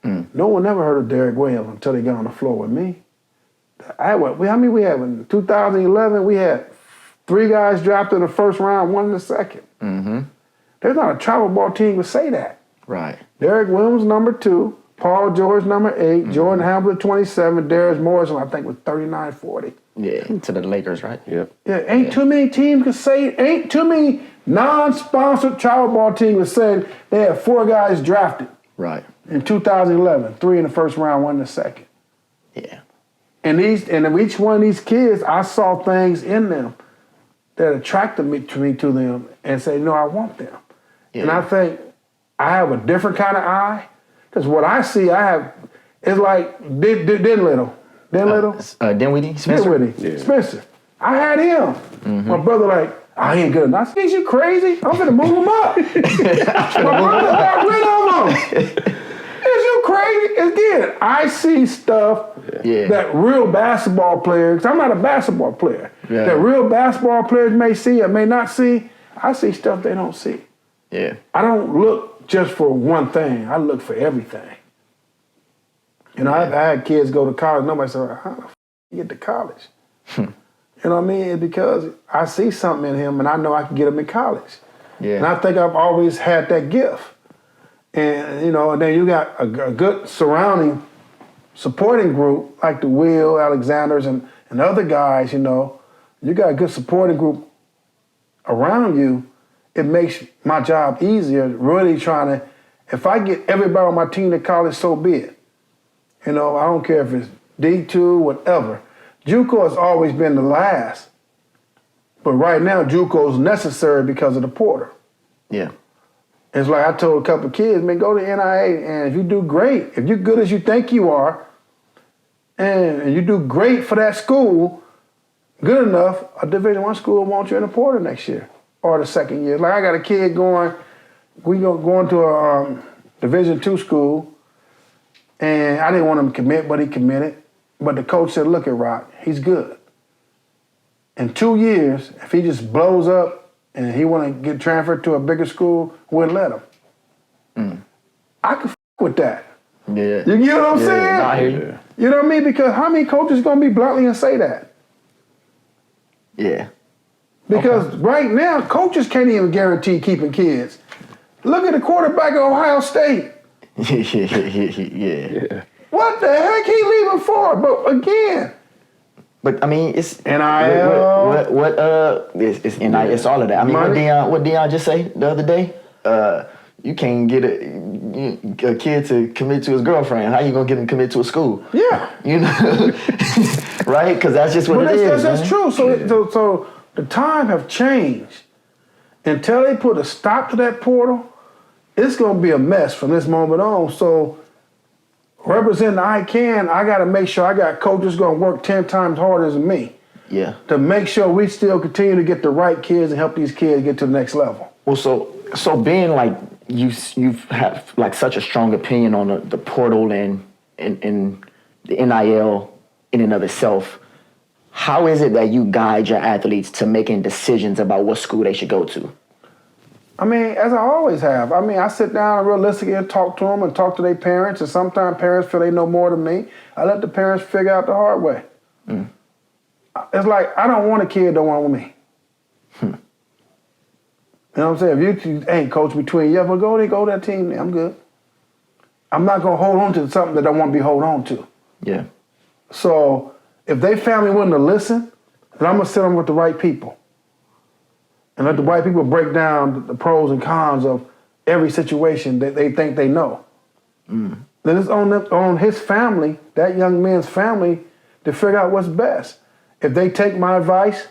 No one ever heard of Derek Williams until they got on the floor with me. How many we have in 2011? We had 3 guys drafted in the first round, 1 in the second. There's not a travel ball team would say that. Right. Derek Williams, number 2. Paul George, number 8. Jordan Hamblin, 27. Darius Morrison, I think, was 39, 40. Yeah, to the Lakers, right? Yep. Yeah, ain't too many teams can say, ain't too many non-sponsored travel ball teams can say they had 4 guys drafted. Right. In 2011, 3 in the first round, 1 in the second. Yeah. And each one of these kids, I saw things in them that attracted me to them and say, no, I want them. Yeah. And I think I have a different kind of eye, because what I see, it's like Dinwiddie. Spencer. I had him. My brother like, I ain't good enough. Is you crazy? I'm gonna move him up. My brother got rid of him. Is you crazy? Again, I see stuff that real basketball players, 'cause I'm not a basketball player, that real basketball players may see or may not see. I see stuff they don't see. Yeah. I don't look just for one thing. I look for everything. You know, I've had kids go to college. Nobody said, how the f*** you get to college? You know what I mean? It's because I see something in him and I know I can get him in college. Yeah. And I think I've always had that gift. And, you know, and then you got a good surrounding supporting group like the Will Alexanders and other guys, you know. You got a good supporting group around you. It makes my job easier, really trying to, if I get everybody on my team to college, so be it. You know, I don't care if it's D2, whatever. JUCO has always been the last. But right now, JUCO is necessary because of the portal. Yeah. It's like I told a couple of kids, man, go to NIA, and if you do great, if you're good as you think you are, and you do great for that school, good enough, a Division I school will want you in the portal next year or the second year. Like I got a kid going to a Division II school, and I didn't want him to commit, but he committed. But the coach said, look at Rock, he's good. In 2 years, if he just blows up and he want to get transferred to a bigger school, we'll let him. I can f with that. Yeah. You get what I'm saying? I hear you. You know what I mean? Because how many coaches going to be bluntly and say that? Yeah. Because right now, coaches can't even guarantee keeping kids. Look at the quarterback at Ohio State. Yeah. What the heck he leaving for? But again. But I mean, it's NIL. It's NIL. It's all of that. I mean, what Deion just say the other day? You can't get a kid to commit to his girlfriend. How you gonna get him to commit to a school? Yeah. You know, right? Because that's just what it is. That's true. So the time have changed. Until they put a stop to that portal, it's gonna be a mess from this moment on. So representing I-Can, I got to make sure I got coaches going to work 10 times harder than me. Yeah. To make sure we still continue to get the right kids and help these kids get to the next level. Well, so being like you have like such a strong opinion on the portal and the NIL in and of itself, how is it that you guide your athletes to making decisions about what school they should go to? I mean, as I always have. I mean, I sit down and realistically and talk to them and talk to their parents, and sometimes parents feel they know more than me. I let the parents figure out the hard way. It's like, I don't want a kid that don't want me. You know what I'm saying? If you ain't coach between you, but go to that team, I'm good. I'm not going to hold on to something that I want to be hold on to. Yeah. So if they family willing to listen, then I'm going to sit them with the right people. And let the right people break down the pros and cons of every situation that they think they know. Then it's on his family, that young man's family, to figure out what's best. If they take my advice,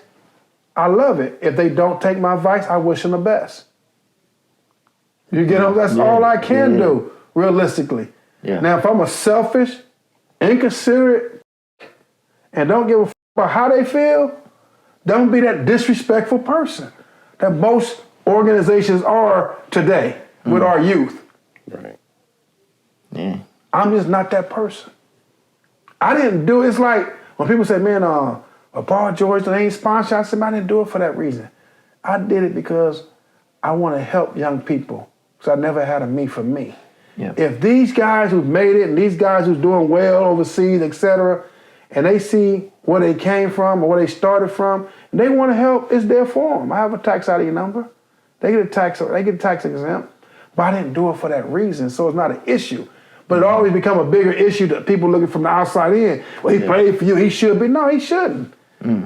I love it. If they don't take my advice, I wish them the best. You get them? That's all I can do, realistically. Yeah. Now, if I'm a selfish, inconsiderate, and don't give a f about how they feel, don't be that disrespectful person that most organizations are today with our youth. Right. Yeah. I'm just not that person. I didn't do it. It's like when people say, man, Paul George, they ain't sponsored. I said, man, I didn't do it for that reason. I did it because I want to help young people. So I never had a me for me. Yeah. If these guys who've made it and these guys who's doing well overseas, et cetera, and they see where they came from or where they started from, and they want to help, it's there for them. I have a tax ID number. They get a tax exempt, but I didn't do it for that reason, so it's not an issue. But it always become a bigger issue to people looking from the outside in. Well, he paid for you, he should be. No, he shouldn't.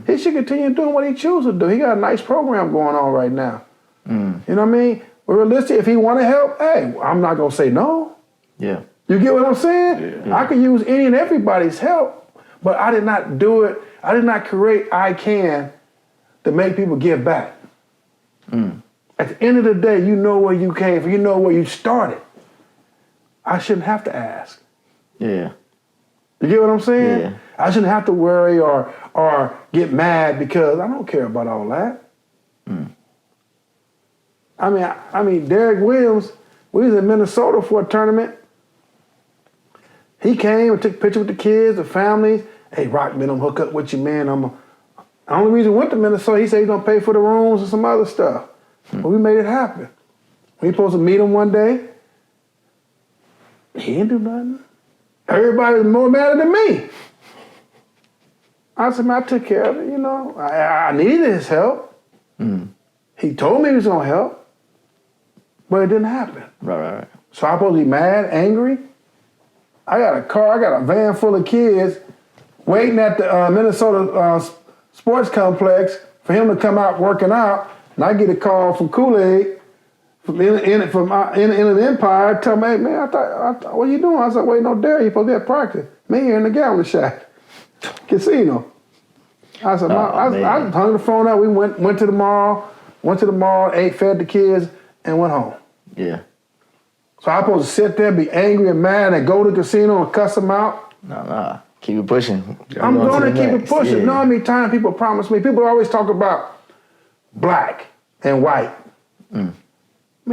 He should continue doing what he chooses to do. He got a nice program going on right now. You know what I mean? But realistic, if he want to help, hey, I'm not going to say no. Yeah. You get what I'm saying? Yeah. I could use any and everybody's help, but I did not do it. I did not create I-Can to make people give back. At the end of the day, you know where you came from. You know where you started. I shouldn't have to ask. Yeah. You get what I'm saying? Yeah. I shouldn't have to worry or get mad because I don't care about all that. I mean, Derek Williams, we was in Minnesota for a tournament. He came and took a picture with the kids, the families. Hey, Rockman, I'm hook up with you, man. The only reason we went to Minnesota, he said he's gonna pay for the rooms and some other stuff. But we made it happen. We supposed to meet him one day. He didn't do nothing. Everybody was more mad than me. I said, man, I took care of it, you know. I needed his help. He told me he was gonna help, but it didn't happen. Right. So I'm supposed to be mad, angry? I got a van full of kids waiting at the Minnesota sports complex for him to come out working out, and I get a call from Kool-Aid from in the Empire, tell me, hey, man, I thought, what are you doing? I said, wait, no, Derek, you supposed to be at practice. Me here in the gambling shack, casino. I said, I hung the phone up. We went to the mall, ate, fed the kids, and went home. Yeah. So I'm supposed to sit there, be angry and mad, and go to the casino and cuss them out? Nah. Keep it pushing. I'm going to keep it pushing. Yeah. You know how many times people promise me? People always talk about black and white. Me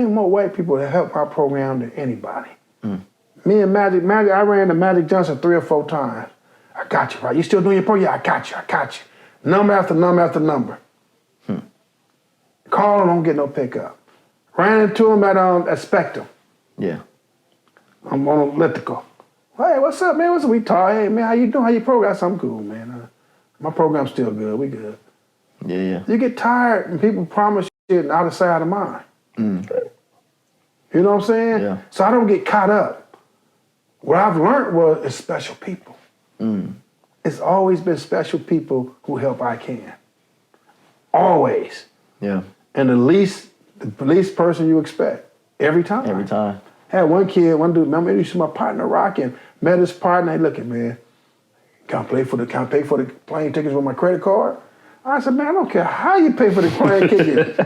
and more white people that help our program than anybody. Me and Magic, I ran to Magic Johnson 3 or 4 times. I got you, right? You still doing your program? Yeah, I got you. Number after number after number. Call and don't get no pickup. Ran into him at Spectrum. Yeah. I'm on elliptical. Hey, what's up, man? We talk. Hey, man, how you doing? How you program? I said, I'm cool, man. My program's still good. We good. Yeah. You get tired and people promise shit out of sight, out of mind. You know what I'm saying? Yeah. So I don't get caught up. What I've learned was it's special people. It's always been special people who help I-Can. Always. Yeah. And the least person you expect. Every time. Had one dude, remember, I used to my partner rocking, met his partner, hey, look at man, can I pay for the plane tickets with my credit card? I said, man, I don't care how you pay for the plane ticket.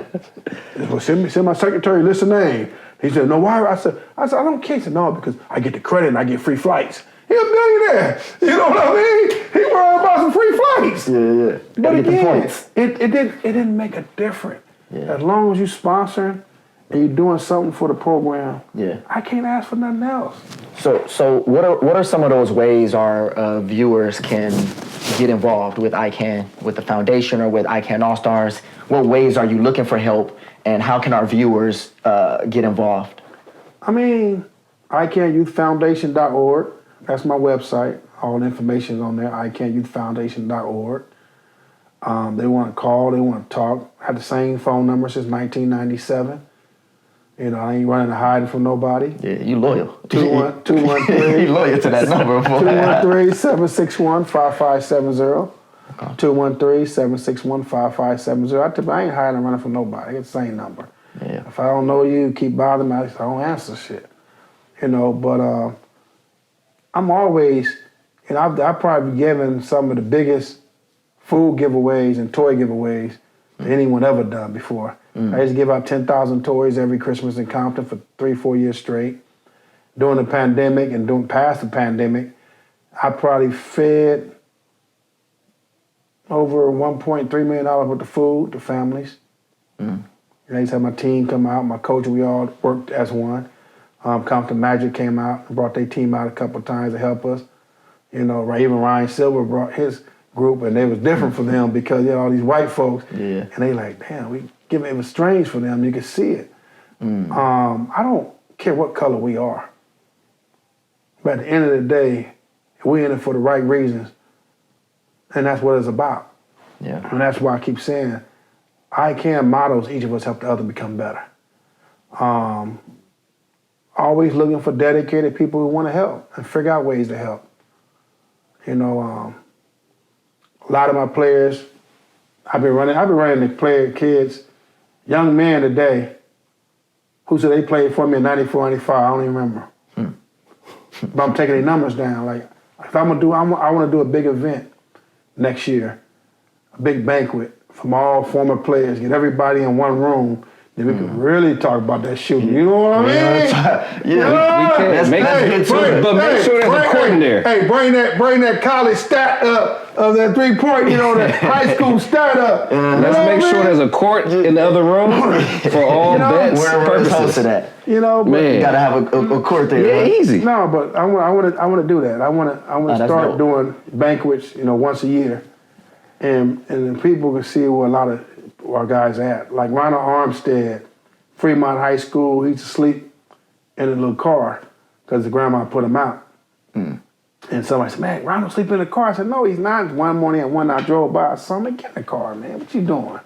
Well, send my secretary list of name. He said, no, why? I said, I don't care. He said, no, because I get the credit and I get free flights. He a billionaire. You know what I mean? He worried about some free flights. Yeah. But again, it didn't make a difference. Yeah. As long as you sponsoring and you're doing something for the program, yeah, I can't ask for nothing else. So what are some of those ways our viewers can get involved with I-Can, with the foundation or with I-Can Allstars? What ways are you looking for help, and how can our viewers get involved? I mean, ICANYouthFoundation.org. That's my website. All the information is on there, ICANYouthFoundation.org. They want to call, they want to talk. I had the same phone number since 1997. You know, I ain't running to hiding from nobody. Yeah, you loyal. 213. You loyal to that number. 213-761-5570. 213-761-5570. I ain't hiding and running from nobody. It's the same number. Yeah. If I don't know you, keep bothering me, I don't answer shit. You know, but I'm always, you know, I've probably given some of the biggest food giveaways and toy giveaways that anyone ever done before. I used to give out 10,000 toys every Christmas in Compton for 3-4 years straight. During the pandemic and past the pandemic, I probably fed over $1.3 million worth of food to families. I used to have my team come out, my coach, we all worked as one. Compton Magic came out and brought their team out a couple of times to help us. You know, even Ryan Silver brought his group, and it was different for them because you know all these white folks, and they like, damn, it was strange for them. You could see it. I don't care what color we are, but at the end of the day, we're in it for the right reasons, and that's what it's about. Yeah, and that's why I keep saying, I-Can models. Each of us help the other become better. Always looking for dedicated people who want to help and figure out ways to help. You know, a lot of my players, I've been running the player kids, young men today, who said they played for me in 94, 95, I don't even remember. But I'm taking their numbers down. Like, if I want to do a big event next year, a big banquet from all former players, get everybody in one room, then we can really talk about that shooting. You know what I mean? Yeah, we can. Make sure there's a court in there. Hey, bring that college stat up of that 3-point, you know, that high school stat up. Let's make sure there's a court in the other room for all bets purposes. To that. You know, but You gotta have a court there. Yeah, huh? easy. No, but I want to do that. I want to start doing banquets, you know, once a year, and then people can see where a lot of our guys at. Like Ronald Armstead, Fremont High School, he used to sleep in a little car because the grandma put him out. And somebody said, man, Ronald sleep in the car. I said, no, he's not. One morning and one night I drove by, I saw him, get in the car, man. What you doing?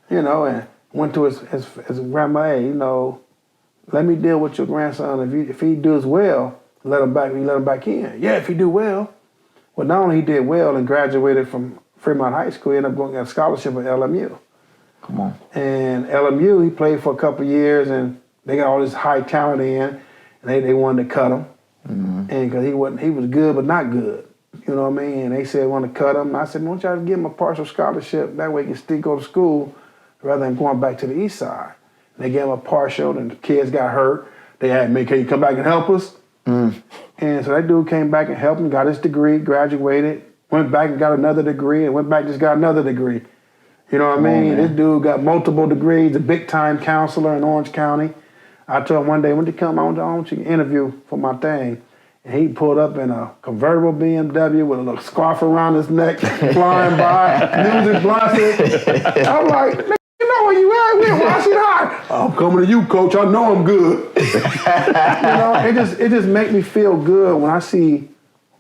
You know, and went to his grandma, hey, you know, let me deal with your grandson. If he does well, let him back in. Yeah, if he do well. Well, not only he did well and graduated from Fremont High School, he ended up going to a scholarship at LMU. Come on. And LMU, he played for a couple of years, and they got all this high talent in, and they wanted to cut him. And because he was good but not good. You know what I mean? And they said want to cut him. I said, why don't y'all give him a partial scholarship? That way he can still go to school rather than going back to the east side. And they gave him a partial, and the kids got hurt. They had me, can you come back and help us? And so that dude came back and helped him, got his degree, graduated, went back and got another degree, and went back and just got another degree. You know what I mean? This dude got multiple degrees, a big-time counselor in Orange County. I told him one day, when you come, I want you to interview for my thing. And he pulled up in a convertible BMW with a little scarf around his neck, flying by, music blasting. I'm like, you know where you at? We're Washington High. I'm coming to you, coach. I know I'm good. You know, it just makes me feel good when I see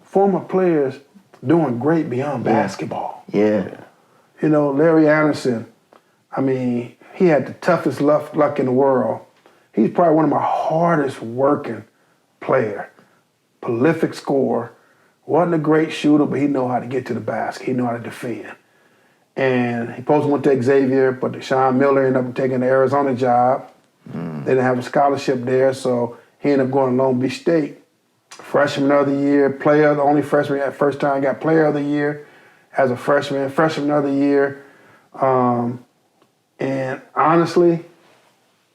former players doing great beyond basketball. Yeah. You know, Larry Anderson, I mean, he had the toughest luck in the world. He's probably one of my hardest working player. Prolific scorer. Wasn't a great shooter, but he knew how to get to the basket. He knew how to defend. And he supposed to went to Xavier, but Sean Miller ended up taking the Arizona job. They didn't have a scholarship there, so he ended up going to Long Beach State. Freshman of the year, the only freshman at first time got player of the year as a freshman of the year. And honestly,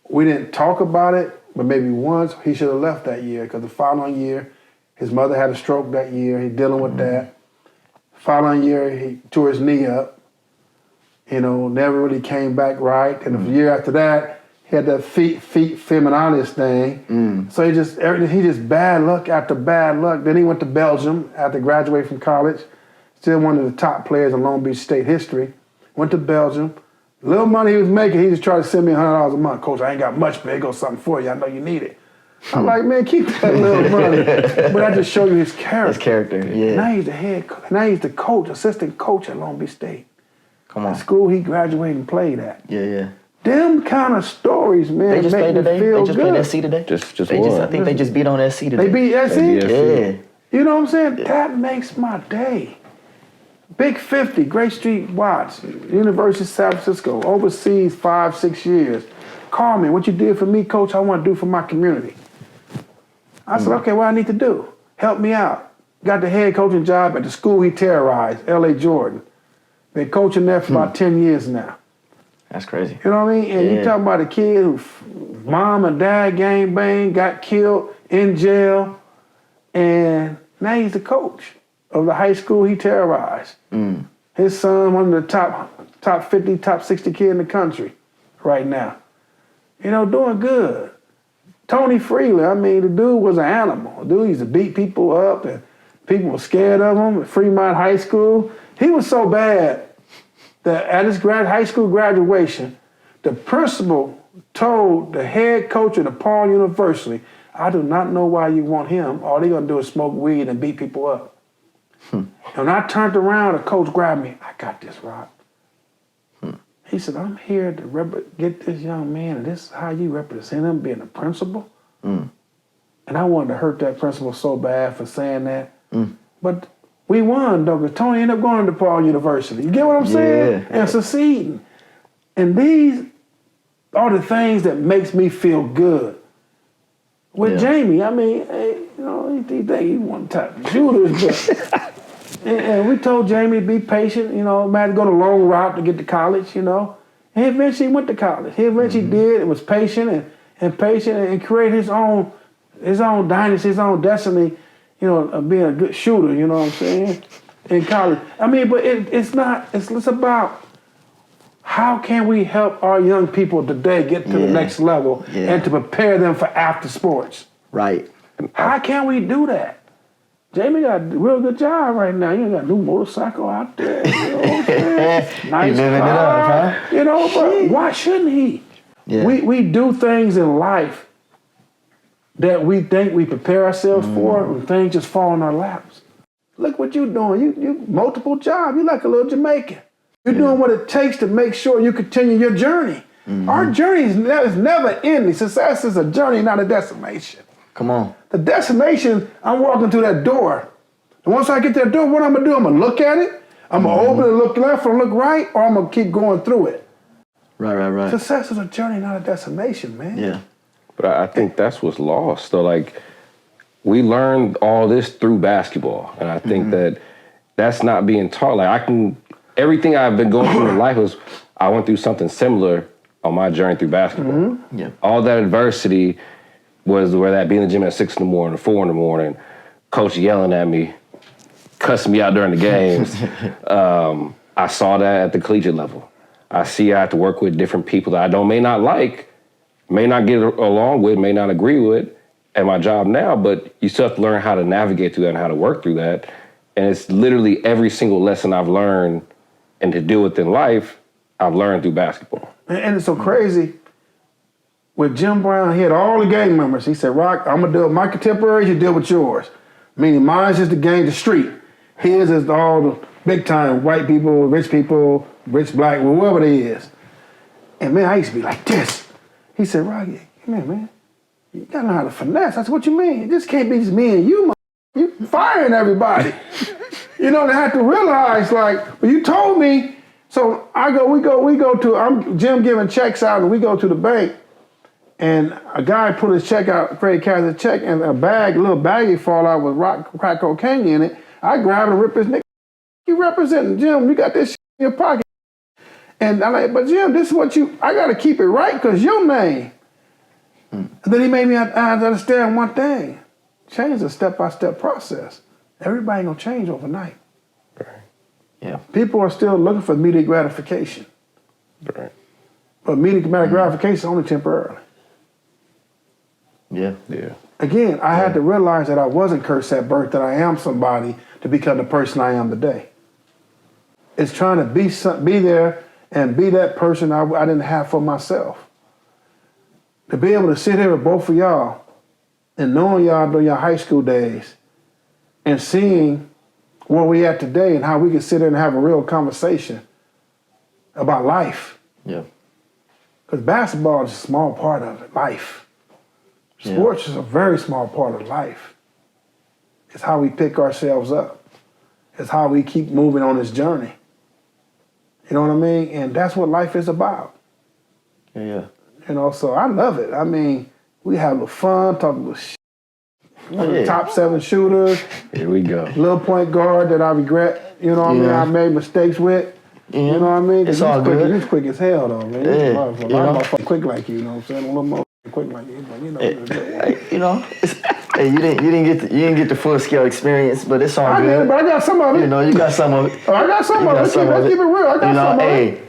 we didn't talk about it, but maybe once he should have left that year because the following year, his mother had a stroke that year. He's dealing with that. Following year, he tore his knee up. You know, never really came back right. And the year after that, he had that feet feminalis thing. So he just bad luck after bad luck. Then he went to Belgium after graduating from college. Still one of the top players in Long Beach State history. Went to Belgium. Little money he was making, he just tried to send me $100 a month. Coach, I ain't got much, but here goes something for you. I know you need it. I'm like, man, keep that little money. But I just show you his character. His character, yeah. Now he's the head coach. Now he's the coach, assistant coach at Long Beach State. Come on. The school he graduated and played at. Yeah. Them kind of stories, man, They just make played me today. feel They just good. played SC today. Just I think they just beat on SC today. They beat SC? Yeah. You know what I'm saying? That makes my day. Big 50, Great Street Watts, University of San Francisco, overseas 5-6 years. Call me, what you did for me, coach, I want to do for my community. I said, okay, what I need to do? Help me out. Got the head coaching job at the school he terrorized, L.A. Jordan. Been coaching there for about 10 years now. That's crazy. You know what I mean? And you talking about a kid who mom and dad gang bang, got killed, in jail, and now he's the coach of the high school he terrorized. His son, one of the top 50, top 60 kid in the country right now. You know, doing good. Tony Freely, I mean, the dude was an animal. The dude used to beat people up, and people were scared of him at Fremont High School. He was so bad that at his high school graduation, the principal told the head coach of DePaul University, I do not know why you want him. All they're going to do is smoke weed and beat people up. And when I turned around, the coach grabbed me. I got this, Rock. He said, I'm here to get this young man, and this is how you represent him being a principal. And I wanted to hurt that principal so bad for saying that. But we won, though, because Tony ended up going to DePaul University. You get what I'm saying? Yeah. And succeeding. And these are the things that makes me feel good. With Jamie, I mean, hey, you know, he think he one type of shooters, but and we told Jamie to be patient, you know, man, to go the long route to get to college, you know. And he eventually went to college. He eventually did and was patient and patient and created his own dynasty, his own destiny, you know, of being a good shooter, you know what I'm saying, in college. I mean, but it's about how can we help our young people today get to the next level and to prepare them for after sports? Right. How can we do that? Jamie got a real good job right now. You got a new motorcycle out there. You know what I'm saying? Nice He living car, it up, huh? You know, but why shouldn't he? Yeah. We do things in life that we think we prepare ourselves for, and things just fall in our laps. Look what you're doing. You multiple jobs. You're like a little Jamaican. You're doing what it takes to make sure you continue your journey. Our journey is never ending. Success is a journey, not a destination. Come on. The destination, I'm walking through that door. And once I get to that door, what I'm gonna do? I'm gonna look at it. I'm gonna open it, look left or look right, or I'm gonna keep going through it. Right. Success is a journey, not a destination, man. Yeah. But I think that's what's lost. So, like, we learned all this through basketball. And I think that that's not being taught. Like, everything I've been going through in life was, I went through something similar on my journey through basketball. Yeah. All that adversity was where that being in the gym at 6 in the morning, 4 in the morning, coach yelling at me, cussing me out during the games. I saw that at the collegiate level. I see I have to work with different people that I may not like, may not get along with, may not agree with at my job now, but you still have to learn how to navigate through that and how to work through that. And it's literally every single lesson I've learned and to deal with in life, I've learned through basketball. And it's so crazy. With Jim Brown, he had all the gang members. He said, Rock, I'm going to deal with my contemporaries, you deal with yours. Meaning mine's just the gang, the street. His is all the big time white people, rich black, whoever they is. And man, I used to be like this. He said, Rock, man, you got to know how to finesse. I said, what you mean? It just can't be just me and you, you firing everybody. You know, they have to realize, like, well, you told me. So we go to, I'm Jim giving checks out, and we go to the bank. And a guy put his check out, credit card, the check, and a little baggie fall out with crack cocaine in it. I grab and rip his nigga. You representing Jim, you got this shit in your pocket. And I'm like, but Jim, this is what I got to keep it right because your name. And then he made me understand one thing. Change is a step-by-step process. Everybody ain't gonna change overnight. Right. Yeah. People are still looking for immediate gratification. Right. But immediate gratification is only temporarily. Yeah. Again, I had to realize that I wasn't cursed at birth, that I am somebody to become the person I am today. It's trying to be there and be that person I didn't have for myself. To be able to sit here with both of y'all and knowing y'all during your high school days and seeing where we at today and how we can sit here and have a real conversation about life. Yeah. Because basketball is a small part of it, life. Sports is a very small part of life. It's how we pick ourselves up. It's how we keep moving on this journey. You know what I mean? And that's what life is about. Yeah. You know, so I love it. I mean, we have a little fun, talk a little shit. Top 7 shooters. Here we go. Little point guard that I regret, you know what I mean? I made mistakes with. Yeah. You know what I mean? It's all good. He's quick as hell, though, man. Yeah. A lot of motherfuckers quick like you know what I'm saying? A little more quick like you, but you know. You know, hey, you didn't get the full scale experience, but it's all good. Did, but I got some of it. You know, you got some of it. Oh, I got some of it. Let's keep it real. I got some of it.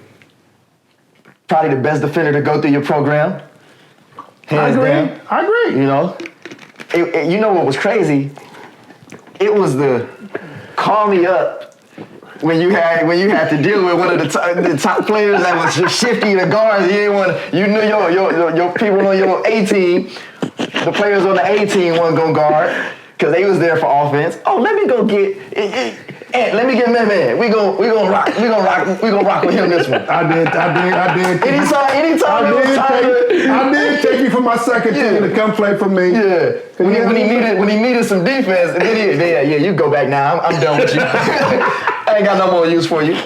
Probably the best defender to go through your program. Hands down. I agree. You know? You know what was crazy? It was the call me up when you had to deal with one of the top players that was just shifty the guards. You didn't want you knew your people on your A team, the players on the A team wasn't gonna guard because they was there for offense. Oh, let me go get let me get man. We gonna rock with him this one. I did. Anytime I did take you from my second team to come play for me. Yeah. When he needed some defense, and then you go back now. I'm done with you. I ain't got no more use for you.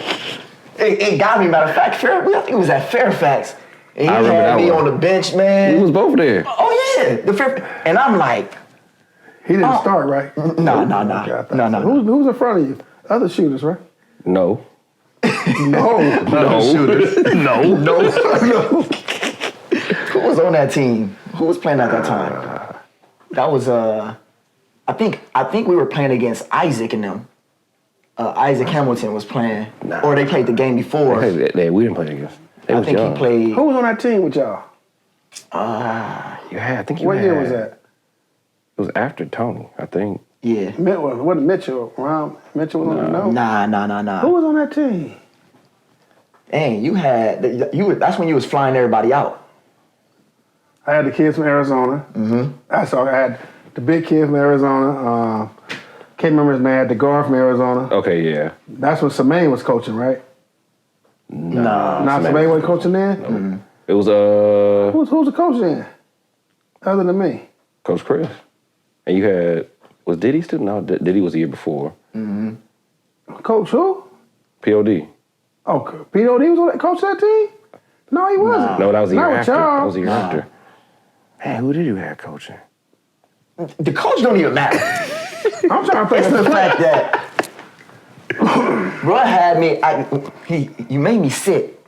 It got me. Matter of fact, I think it was at Fairfax. And he had me on the bench, man. We was both there. Oh yeah, and I'm like, he didn't start, right? No. Who's in front of you? Other shooters, right? No. No. Shooters. No. Who was on that team? Who was playing at that time? That was I think we were playing against Isaac and them. Isaac Hamilton was playing, or they played the game before. We didn't play against. I think he played. Who was on that team with y'all? Yeah, I think you What had. year was that? It was after Tony, I think. Yeah. Wasn't Mitchell around? Mitchell was on that? Nah. Who was on that team? Dang, that's when you was flying everybody out. I had the kids from Arizona. Mm-hmm. That's all. I had the big kid from Arizona. Can't remember his name. I had the guard from Arizona. Okay, yeah. That's when Semaine was coaching, right? No. Not Semaine wasn't coaching then? Mm-hmm. It was Who's the coach then? Other than me? Coach Chris. And you had, was Diddy still? No, Diddy was the year before. Mm-hmm. Coach who? POD. Oh, POD was on that coach of that team? No, he wasn't. No, that was the year Not with after. y'all. That was the year after. Man, who did you have coaching? The coach don't even matter. I'm trying to think It's of the the fact that bro had me. You made me sit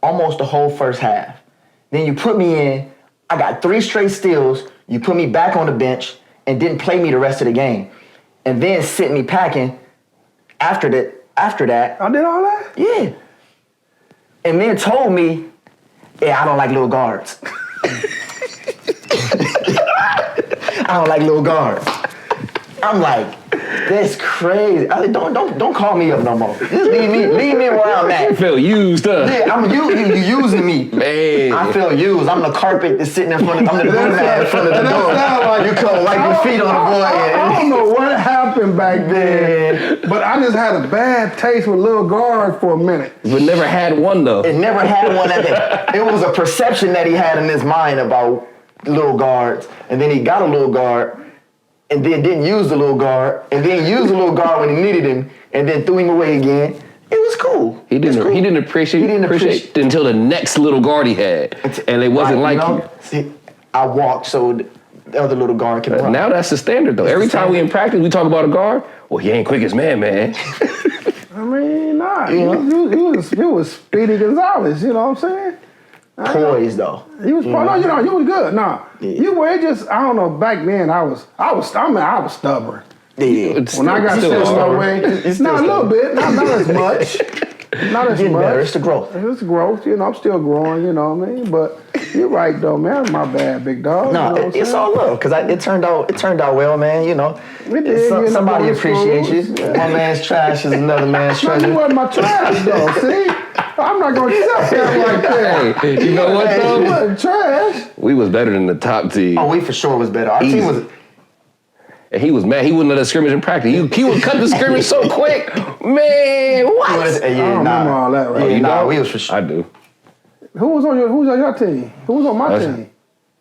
almost the whole first half. Then you put me in. I got 3 straight steals. You put me back on the bench and didn't play me the rest of the game, and then sit me packing after that. I did all that? Yeah. And then told me, I don't like little guards. I don't like little guards. I'm like, that's crazy. I like, don't call me up no more. Just leave me where I'm at. You feel used, huh? Yeah, you using me. Man. I feel used. I'm the carpet that's sitting in front of. I'm the doormat in front of the door. Like, you come wipe your feet on the boy. I don't know what happened back then, but I just had a bad taste with little guards for a minute. But never had one, though. It never had one at that. It was a perception that he had in his mind about little guards, and then he got a little guard, and then didn't use the little guard, and then used the little guard when he needed him, and then threw him away again. It was cool. He didn't appreciate it until the next little guard he had, and it wasn't you. See, I walked so the other little guard can run. Now that's the standard, though. Every time we in practice, we talk about a guard. Well, he ain't quick as man. I mean, nah. He was Speedy Gonzalez. You know what I'm saying? Poised though. He was. No, you was good. Nah, you were just. I don't know. Back then, I was stubborn. Yeah. When I got set my way, not a little bit, not as much. Not as Getting much. better. It's the growth. It's growth. I'm still growing. You know what I mean? But you're right though, man. My bad, big dog. No, you know it's all love because it turned out well, man. We did. Somebody appreciates you. Yeah. One man's trash is another man's treasure. You wasn't my trash though. See, I'm not gonna accept that like that. Hey, you know what though? You wasn't trash. We was better than the top team. Oh, we for sure was better. Our team was. And he was mad. He wouldn't let us scrimmage in practice. He would cut the scrimmage so quick. Man, what? I don't remember all that, right? Yeah, we was for sure. I do. Who was on your team? Who was on my team?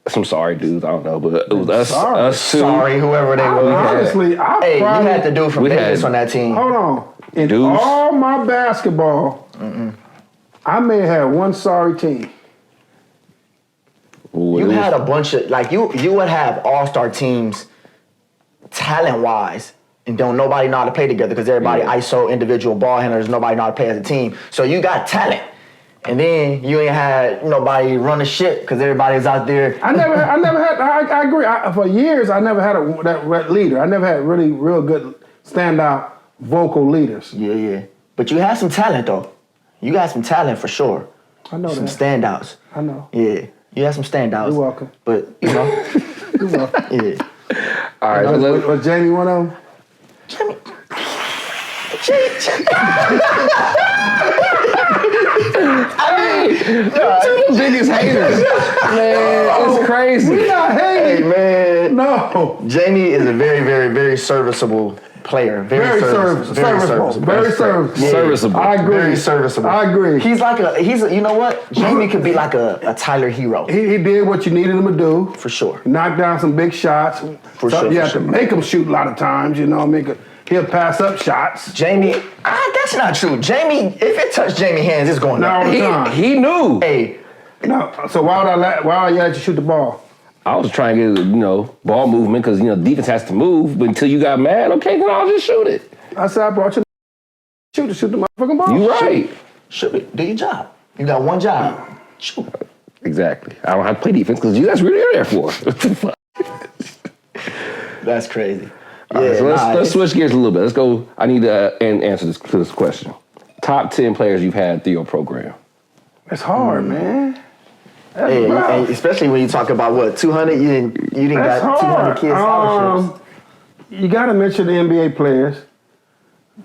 Some sorry dudes, I don't know, but it was us two. Sorry, whoever they were. Honestly, you had the dude from Vegas on that team. Hold on. In Dudes. all my basketball, I may have had one sorry team. Ooh, You had a bunch of, you would have all-star teams talent-wise, and don't nobody know how to play together because everybody ISO individual ball handlers, nobody know how to play as a team. So you got talent. And then you ain't had nobody run the shit because everybody's out there. I never had. I agree. For years, I never had that leader. I never had really real good standout vocal leaders. Yeah. But you had some talent though. You got some talent for sure. I know some that. standouts. I know. Yeah. You had some standouts. You're welcome. But, you know. You're welcome. Yeah. All right, so Was Jamie one of them? Jamie. two biggest haters. Man, it's crazy. We not hating. Hey, man. No. Jamie is a very, very, very serviceable player. Very serviceable. Very serviceable. Serviceable. I agree. Very serviceable. I agree. He's you know what? Jamie could be like a Tyler Hero. He did what you needed him to do. For sure. Knock down some big shots. You have to make him shoot a lot of times, you know. He'll pass up shots. Jamie, that's not true. Jamie, if it touched Jamie's hands, it's going Not all the up. time. He knew. Hey, No. So why would I let you shoot the ball? I was trying to get, ball movement because, defense has to move. But until you got mad, okay, then I'll just shoot it. I said I brought you to shoot the motherfucking ball. You right. shoot, do your job. You got one job. Shoot. Exactly. I don't have to play defense because that's what you're there for. That's crazy. All right, so let's switch gears a little bit. Let's go. I need to answer this question. Top 10 players you've had through your program. It's hard, man. That's Hey, rough. and especially when you talk about what 200, you didn't That's got 200 hard. kids scholarships. You got to mention the NBA players: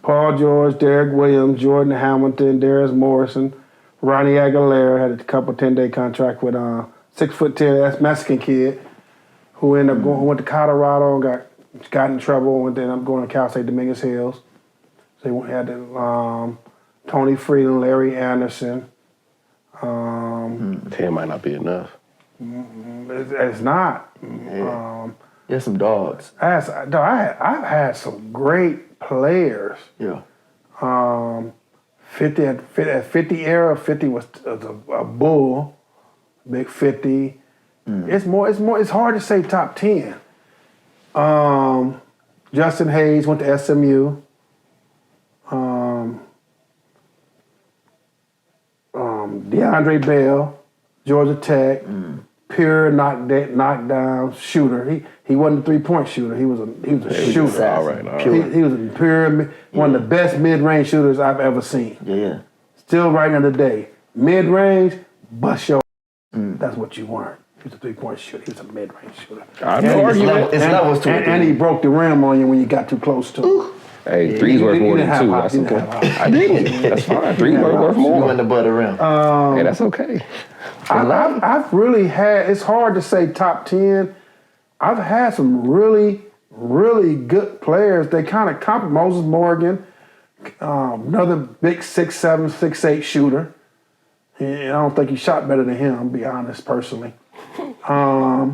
Paul George, Derek Williams, Jordan Hamilton, Darius Morrison, Ronnie Aguilera had a couple 10-day contract with 6'10", that's Mexican kid who ended up who went to Colorado and got in trouble and then I'm going to Cal State Dominguez Hills. So he had Tony Freeland, Larry Anderson. 10 might not be enough. It's not. Yeah. There's some dogs. I've had some great players. Yeah. 50 at 50 era, 50 was a bull, big 50. It's hard to say top 10. Justin Hayes went to SMU. DeAndre Bell, Georgia Tech, pure knockdown shooter. He wasn't a 3-point shooter. He was a shooter. All right. He was a pure one of the best mid-range shooters I've ever seen. Yeah. Still right now today. Mid-range, bust your That's what you weren't. He was a 3-point shooter. He was a mid-range shooter. I know. It's levels to it. And he broke the rim on you when you got too close to him. Hey, three's worth more than two. That's okay. I didn't. That's fine. Three's worth You more. in the butter rim. Hey, that's okay. I've really had, it's hard to say top 10. I've had some really, really good players. They kind of complement Moses Morgan, another big 6'7", 6'8" shooter. And I don't think he shot better than him, to be honest, personally. I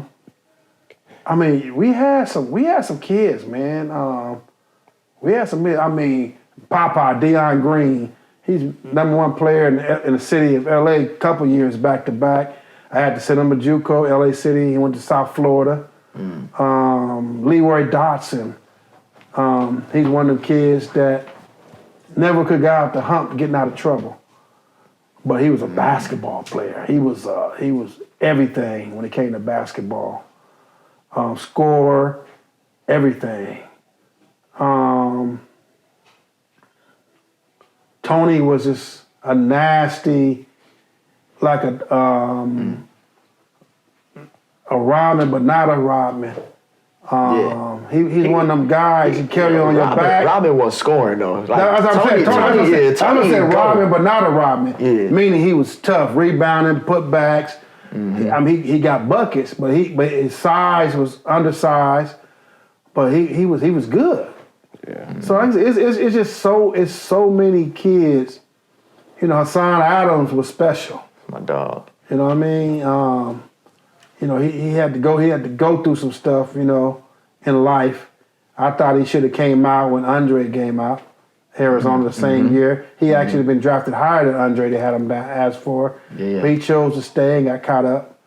mean, we had some kids, man. We had some, Papa, Deion Green. He's #1 player in the city of LA a couple years back to back. I had to send him to JUCO, LA City. He went to South Florida. Leroy Dotson. He's one of the kids that never could get out the hump getting out of trouble. But he was a basketball player. He was everything when it came to basketball. Score, everything. Tony was just a nasty, like a Rodman, but not a Rodman. He's one of them guys you carry on your back. Robin was scoring though. Like, As I'm saying, Tony said Rodman, but not a Rodman. Yeah. Meaning he was tough, rebounding, putbacks. I mean, he got buckets, but his size was undersized, but he was good. Yeah. So it's just so many kids. You know, Hassan Adams was special. My dog. You know what I mean? You know, he had to go through some stuff, you know, in life. I thought he should have came out when Andre came out. Arizona the same year. He actually been drafted higher than Andre. They had him asked for. Yeah. But he chose to stay and got caught up.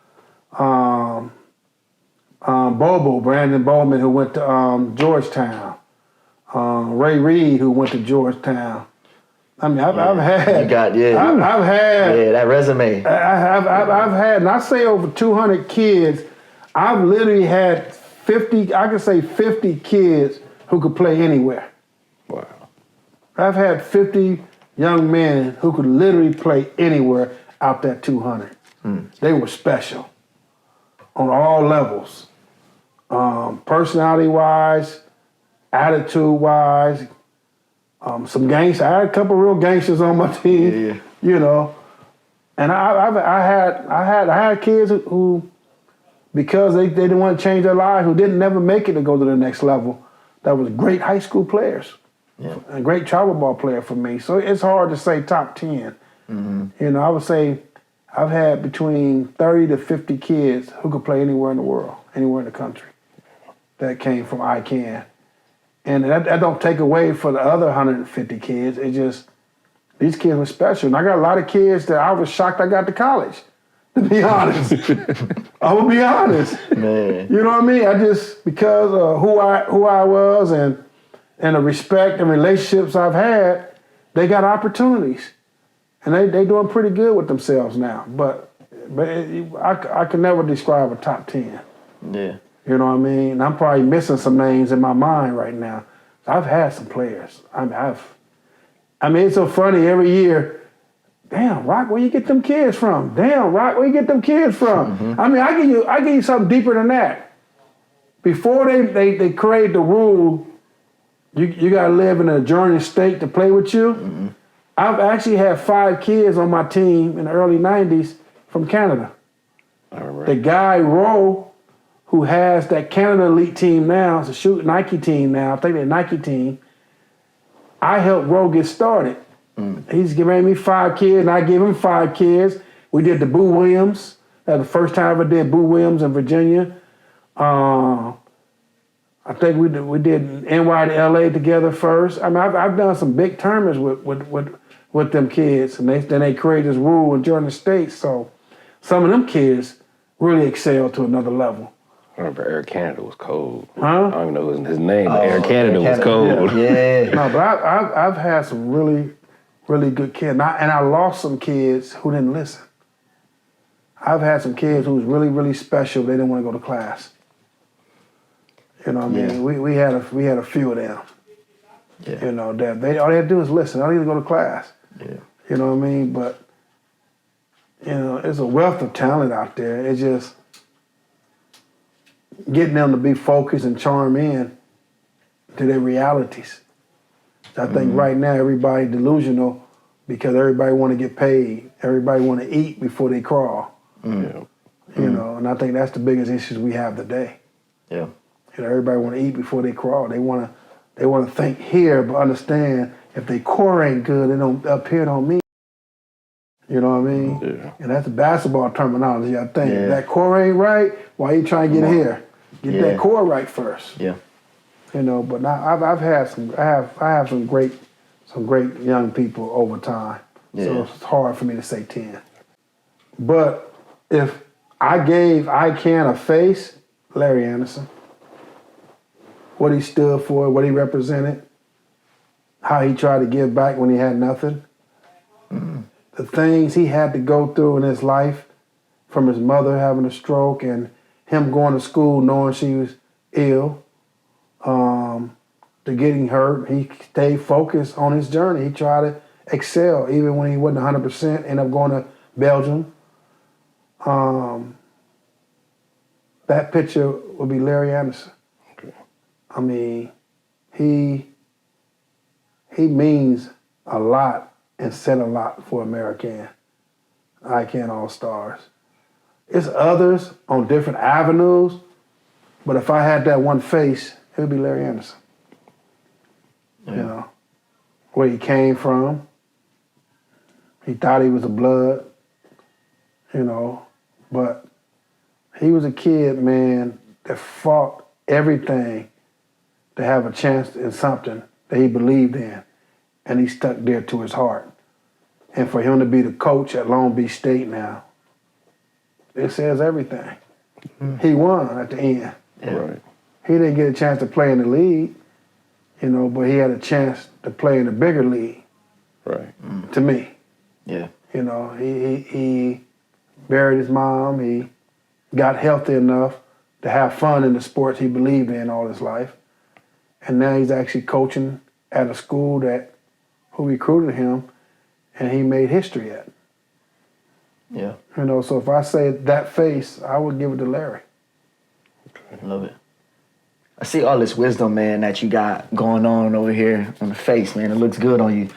Brandon Bowman, who went to Georgetown. Ray Reed, who went to Georgetown. I mean, I've had. You got I've had. that resume. I've had, and I say over 200 kids. I've literally had 50. I can say 50 kids who could play anywhere. Wow. I've had 50 young men who could literally play anywhere out that 200. They were special. on all levels, personality-wise, attitude-wise. Some gangsters. I had a couple real gangsters on my team. You know, and I had kids who because they didn't want to change their lives, who didn't never make it to go to the next level, that was great high school players. Yeah. And great travel ball player for me. So it's hard to say top 10. Mm-hmm. You know, I would say I've had between 30 to 50 kids who could play anywhere in the world, anywhere in the country, that came from I-Can. And that don't take away for the other 150 kids. It just, these kids were special. And I got a lot of kids that I was shocked I got to college, to be honest. I will be honest. Man. You know what I mean? I just, because of who I was and the respect and relationships I've had, they got opportunities. And they doing pretty good with themselves now. But I can never describe a top 10. Yeah. You know what I mean? And I'm probably missing some names in my mind right now. I've had some players. I mean, it's so funny every year. Damn, Rock, where you get them kids from? Damn, Rock, where you get them kids from? Mm-hmm. I mean, I give you something deeper than that. Before they create the rule, you got to live in an adjoining state to play with you. Mm-hmm. I've actually had 5 kids on my team in the early 90s from Canada. I remember. The guy, Roe, who has that Canada elite team now, it's a shoot Nike team now, I think they're a Nike team, I helped Roe get started. He's giving me 5 kids, and I gave him 5 kids. We did the Boo Williams. That was the first time I ever did Boo Williams in Virginia. I think we did NY to LA together first. I mean, I've done some big tournaments with them kids, and then they created this rule in Jordan States. So some of them kids really excelled to another level. I remember Air Canada was cold. Huh? I don't even know his name, but Air Canada was cold. Yeah. No, but I've had some really, really good kids. And I lost some kids who didn't listen. I've had some kids who was really, really special. They didn't want to go to class. You know what I mean? We had a few of them. Yeah. You know, that all they had to do is listen. All they had to go to class. Yeah. You know what I mean? But, you know, there's a wealth of talent out there. It's just getting them to be focused and charm in to their realities. I think right now everybody delusional because everybody want to get paid. Everybody want to eat before they crawl. You know, and I think that's the biggest issues we have today. Yeah. You know, everybody want to eat before they crawl. They want to think here, but understand if their core ain't good, it don't up here don't mean. You know what I mean? Yeah. And that's the basketball terminology, I think. If that core ain't right, why you trying to get here? Get that core right first. Yeah. You know, but now I have some great young people over time. Yeah. So it's hard for me to say 10. But if I gave I-Can a face, Larry Anderson, what he stood for, what he represented, how he tried to give back when he had nothing, the things he had to go through in his life, from his mother having a stroke and him going to school knowing she was ill, to getting hurt. He stayed focused on his journey. He tried to excel even when he wasn't 100%, ended up going to Belgium. That picture would be Larry Anderson. Okay. I mean, he means a lot and said a lot for Amer-I-Can Allstars. It's others on different avenues, but if I had that one face, it would be Larry Anderson. Yeah. You know, where he came from. He thought he was a blood, you know, but he was a kid, man, that fought everything to have a chance in something that he believed in, and he stuck there to his heart. And for him to be the coach at Long Beach State now, it says everything. He won at the end. Yeah. Right. He didn't get a chance to play in the league, you know, but he had a chance to play in a bigger league. Right. To me. Yeah. You know, he buried his mom. He got healthy enough to have fun in the sports he believed in all his life. And now he's actually coaching at a school who recruited him, and he made history at. Yeah. You know, so if I say that face, I would give it to Larry. Love it. I see all this wisdom, man, that you got going on over here on the face, man. It looks good on you.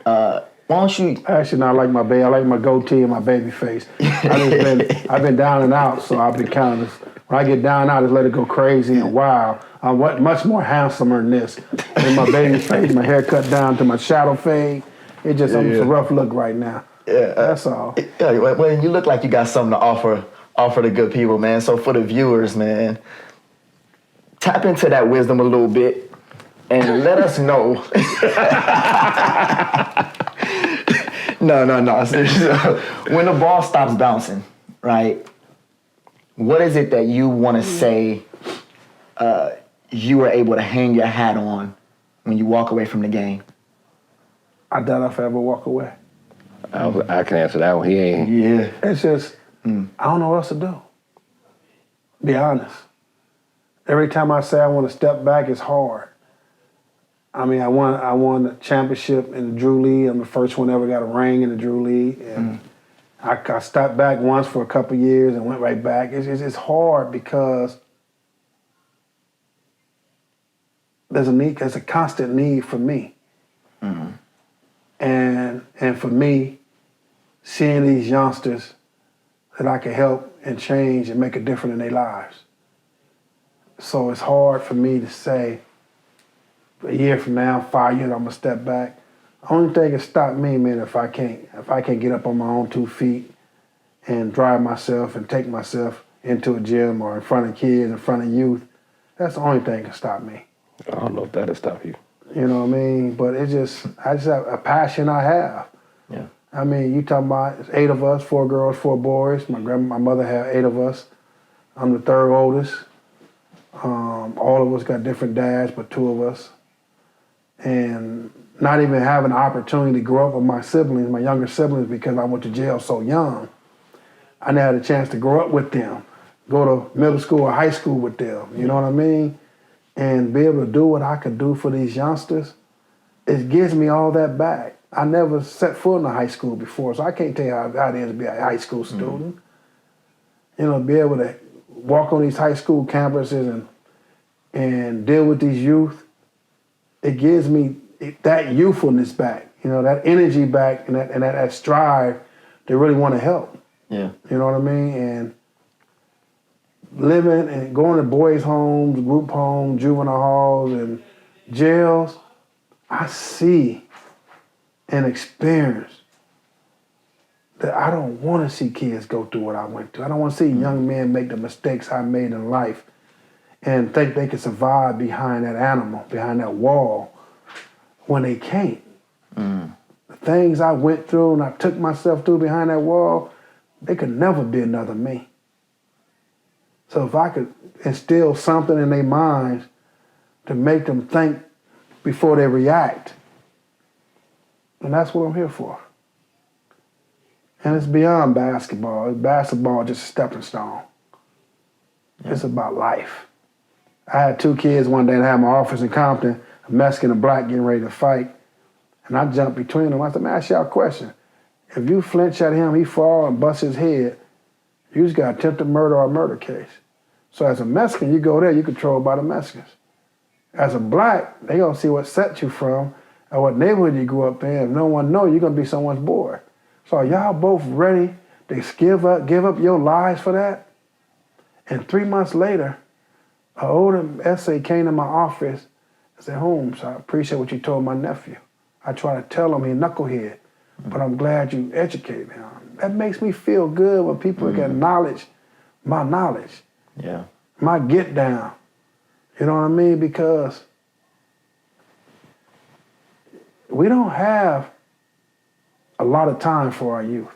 Why don't you? Actually, not like my baby. I like my goatee and my baby face. I've been down and out, so I've been kind of. When I get down and out, I just let it go crazy and wild. I'm much more handsomer than this. In my baby face, my hair cut down to my shadow fade. It's just it's a rough look right now. Yeah, that's all. Yeah, well, you look like you got something to offer the good people, man. So for the viewers, man, tap into that wisdom a little bit and let us know. No. Seriously. When the ball stops bouncing, right? What is it that you want to say you were able to hang your hat on when you walk away from the game? I doubt if I ever walk away. I can answer that one. He ain't. Yeah. It's just, I don't know what else to do. Be honest. Every time I say I want to step back, it's hard. I mean, I won the championship in the Drew League. I'm the first one ever got a ring in the Drew League. And I stepped back once for a couple of years and went right back. It's hard because there's a constant need for me. And for me, seeing these youngsters that I can help and change and make a difference in their lives. So it's hard for me to say, a year from now, 5 years, I'm gonna step back. Only thing that stop me, man, if I can't get up on my own 2 feet and drive myself and take myself into a gym or in front of kids, in front of youth, that's the only thing that can stop me. I don't know if that'll stop you. You know what I mean? But I just have a passion I have. Yeah. I mean, you talking about it's 8 of us, 4 girls, 4 boys. My mother had 8 of us. I'm the 3rd oldest. All of us got different dads, but 2 of us. And not even having the opportunity to grow up with my siblings, my younger siblings, because I went to jail so young. I never had a chance to grow up with them, go to middle school or high school with them, you know what I mean? And be able to do what I could do for these youngsters, it gives me all that back. I never set foot in a high school before, so I can't tell you how it is to be a high school student. You know, be able to walk on these high school campuses and deal with these youth, it gives me that youthfulness back, you know, that energy back and that strive to really want to help. Yeah. You know what I mean? And living and going to boys' homes, group homes, juvenile halls, and jails, I see and experience that I don't want to see kids go through what I went through. I don't want to see young men make the mistakes I made in life and think they can survive behind that animal, behind that wall, when they can't. The things I went through and I took myself through behind that wall, they could never be another me. So if I could instill something in their minds to make them think before they react, and that's what I'm here for. And it's beyond basketball. Basketball is just a stepping stone. It's about life. I had 2 kids one day and I had my office in Compton, a Mexican and a black getting ready to fight. And I jumped between them. I said, man, ask y'all a question. If you flinch at him, he fall and bust his head, you just got attempted murder or a murder case. So as a Mexican, you go there, you controlled by the Mexicans. As a black, they gonna see what set you from and what neighborhood you grew up in. If no one know, you're gonna be someone's boy. So are y'all both ready to give up your lives for that? And 3 months later, an older essay came to my office and said, Holmes, I appreciate what you told my nephew. I try to tell him he's knucklehead, but I'm glad you educated him. That makes me feel good when people can acknowledge my knowledge, my get down. You know what I mean? Because we don't have a lot of time for our youth.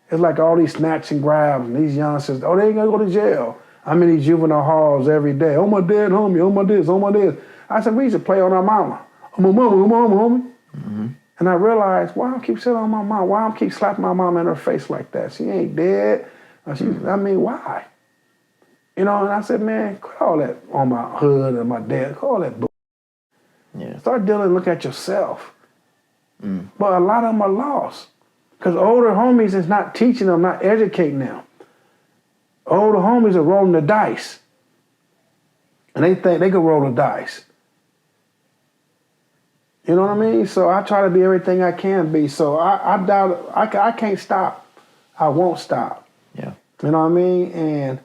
It's like all these snatch and grabs and these youngsters, oh, they ain't gonna go to jail. I'm in these juvenile halls every day. Oh, my dad, homie, oh, my this, oh, my this. I said, we used to play on our mama. Oh, my mama, homie. And I realized, why I keep sitting on my mom? Why I keep slapping my mom in her face like that? She ain't dead. I mean, why? You know, and I said, man, quit all that on my hood and my dad. Quit all that Start dealing, look at yourself. But a lot of them are lost. Because older homies is not teaching them, not educating them. Older homies are rolling the dice. And they think they can roll the dice. You know what I mean? So I try to be everything I can be. So I doubt, I can't stop. I won't stop. Yeah. You know what I mean? And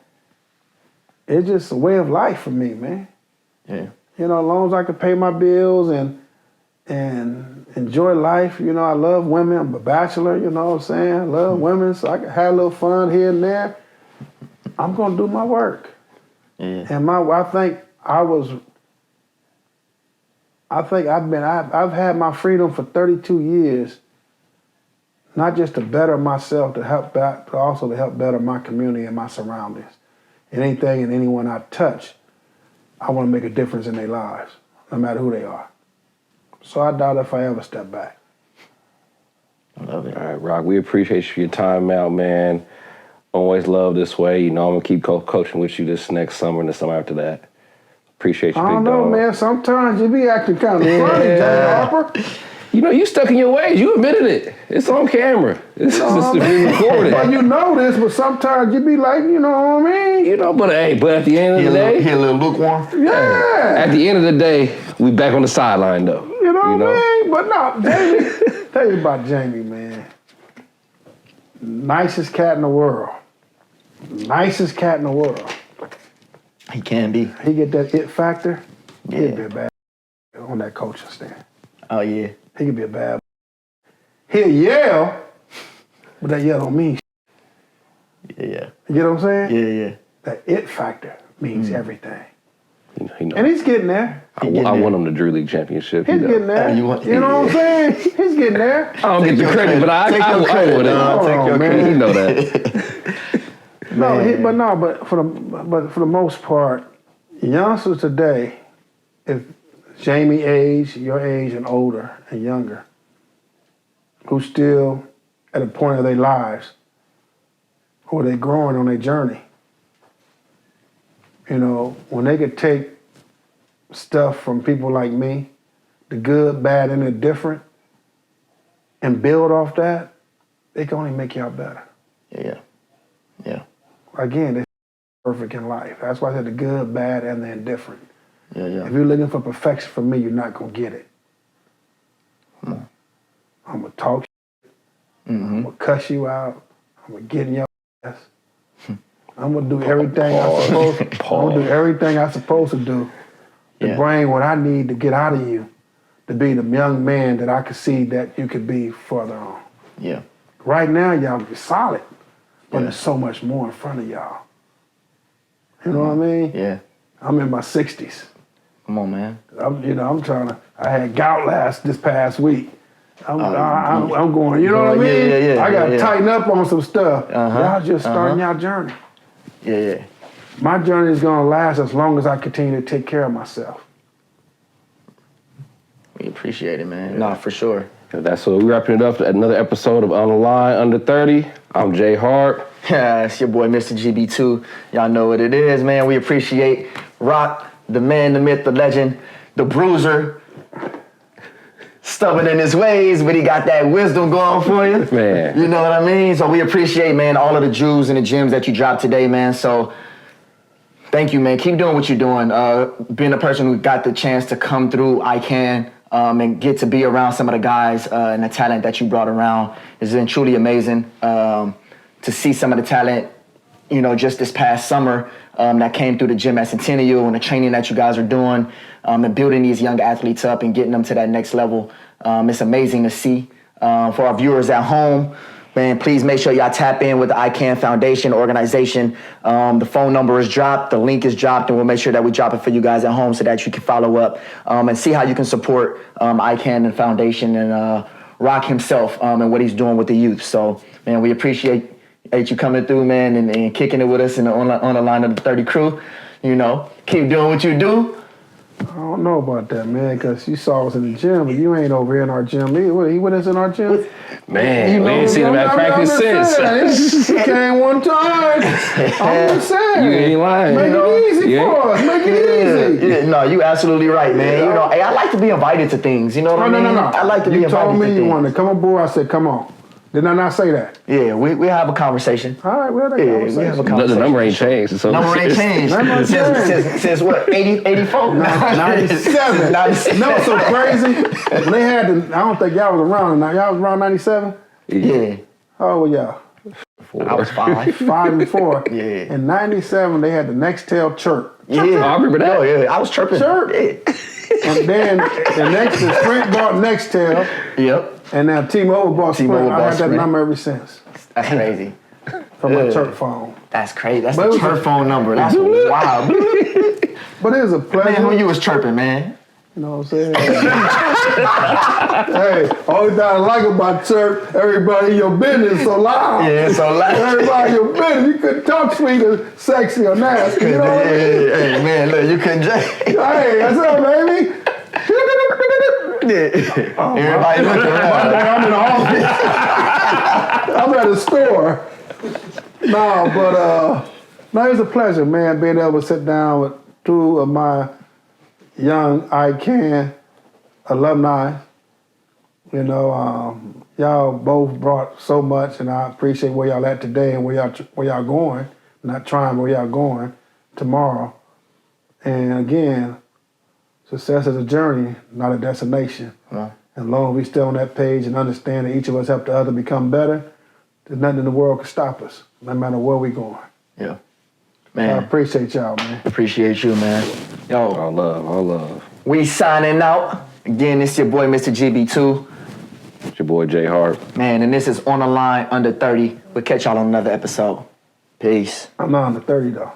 it's just a way of life for me, man. Yeah. You know, as long as I can pay my bills and enjoy life, you know, I love women. I'm a bachelor, you know what I'm saying? I love women, so I can have a little fun here and there. I'm gonna do my work. Yeah. And I think I've had my freedom for 32 years, not just to better myself, but also to help better my community and my surroundings. Anything and anyone I touch, I want to make a difference in their lives, no matter who they are. So I doubt if I ever step back. I love it. All right, Rock, we appreciate you for your time out, man. Always love this way. You know, I'm going to keep coaching with you this next summer and the summer after that. Appreciate you, big dog. I don't know, man. Sometimes you be acting kind of funny, J-Harper. You know, you stuck in your ways. You admitted it. It's on camera. It's being recorded. Well, you know this, but sometimes you be like, you know what I mean? You know, but at the end of the day, He a little lukewarm. Yeah. at the end of the day, we back on the sideline though. You know what I mean? But no, Jamie, tell you about Jamie, man. Nicest cat in the world. Nicest cat in the world. He can be. He get that it factor. Yeah. He'd be a bad on that coaching stand. Oh yeah. He could be a bad. He'll yell, but that yell don't mean. Yeah. You get what I'm saying? Yeah. Yeah. That it factor means everything. You know, And he's getting there. I won him the Drew League championship. He's getting there. You You know what I'm saying? He's getting there. I don't get the credit, but I would Hold on, man. You know that. But for the most part, youngsters today, if Jamie age, your age and older and younger, who still at a point of their lives where they're growing on their journey, you know, when they could take stuff from people like me, the good, bad, and the different, and build off that, they can only make y'all better. Yeah. Again, it's perfect in life. That's why I said the good, bad, and the indifferent. Yeah. If you're looking for perfection from me, you're not going to get it. I'm going to talk I'm going to cuss you out. I'm going to get in your ass. I'm going to do everything I'm going to do everything I'm supposed to do to bring what I need to get out of you to be the young man that I could see that you could be further on. Yeah. Right now, y'all be solid, but there's so much more in front of y'all. You know what I mean? Yeah. I'm in my 60s. Come on, man. I had gout this past week. I'm going, you know what I mean? Yeah, I got to tighten up on some stuff. Y'all just starting y'all journey. Yeah. My journey is going to last as long as I continue to take care of myself. We appreciate it, man. Nah, for sure. That's what we're wrapping it up. Another episode of On the Line Under 30. I'm J-HARP. Yeah, it's your boy, Mr. GB2. Y'all know what it is, man. We appreciate Rock, the man, the myth, the legend, the bruiser. Stubborn in his ways, but he got that wisdom going for you. Man. You know what I mean? So we appreciate, man, all of the jewels and the gems that you dropped today, man. So thank you, man. Keep doing what you're doing. Being a person who got the chance to come through I-Can and get to be around some of the guys and the talent that you brought around has been truly amazing. To see some of the talent, you know, just this past summer that came through the gym at Centennial and the training that you guys are doing and building these young athletes up and getting them to that next level. It's amazing to see. For our viewers at home, man, please make sure y'all tap in with the I-Can Foundation organization. The phone number is dropped, the link is dropped, and we'll make sure that we drop it for you guys at home so that you can follow up and see how you can support I-Can and Foundation and Rock himself and what he's doing with the youth. So, man, we appreciate you coming through, man, and kicking it with us in on the line of the 30 crew. You know, keep doing what you do. I don't know about that, man, because you saw us in the gym, but you ain't over here in our gym. He with us in our gym? Man, we ain't seen him at practice since. He came one time. I'm just saying. You ain't lying. Make it easy for us. Make it easy. Yeah, no, you absolutely right, man. You know, hey, I like to be invited to things. You know what I mean? No. I like to be You invited told me to you things. wanted to come aboard. I said, come on. Did I not say that? Yeah, we have a conversation. All right, well, that Yeah, conversation. we have a The conversation. number ain't changed. So Number ain't changed. Number ain't changed. Since what, 84? 97. 97. No, so crazy. When they had the, I don't think y'all was around. Now y'all was around 97. Yeah, How old were y'all? I was 5. 5 and 4. Yeah. In 97, they had the Nextel chirp. Yeah, I remember that. Oh, yeah, I was chirping. Chirp. Yeah. And then the Sprint bought Nextel, Yep. and now T-Mobile bought Sprint. T-Mobile I bought had that Sprint. number ever since That's crazy. from my chirp phone. That's crazy. That's But it the was chirp a- phone number. That's wild. But it was a pleasure. Man, who you was chirping, man? You know what I'm saying? Hey, only thing I like about church, everybody in your business so loud. Yeah, so loud. Everybody in your business, you couldn't talk sweet or sexy or nasty. You know what I mean? Hey, man, look, you couldn't Hey, that's up, baby. Everybody looking around. I'm in the office. I'm at a store. No, but no, it was a pleasure, man, being able to sit down with 2 of my young I-Can alumni. You know, y'all both brought so much, and I appreciate where y'all at today and where y'all going. Not trying, where y'all going tomorrow. And again, success is a journey, not a destination. Yeah. And as long as we stay on that page and understand that each of us help the other become better, there's nothing in the world can stop us, no matter where we're going. Yeah. I Man, appreciate y'all, man. appreciate you, man. Yo, all love, all love. we signing out. Again, it's your boy, Mr. GB2. It's your boy J-HARP. Man, and this is On the Line Under 30. We'll catch y'all on another episode. Peace. I'm not under 30 though.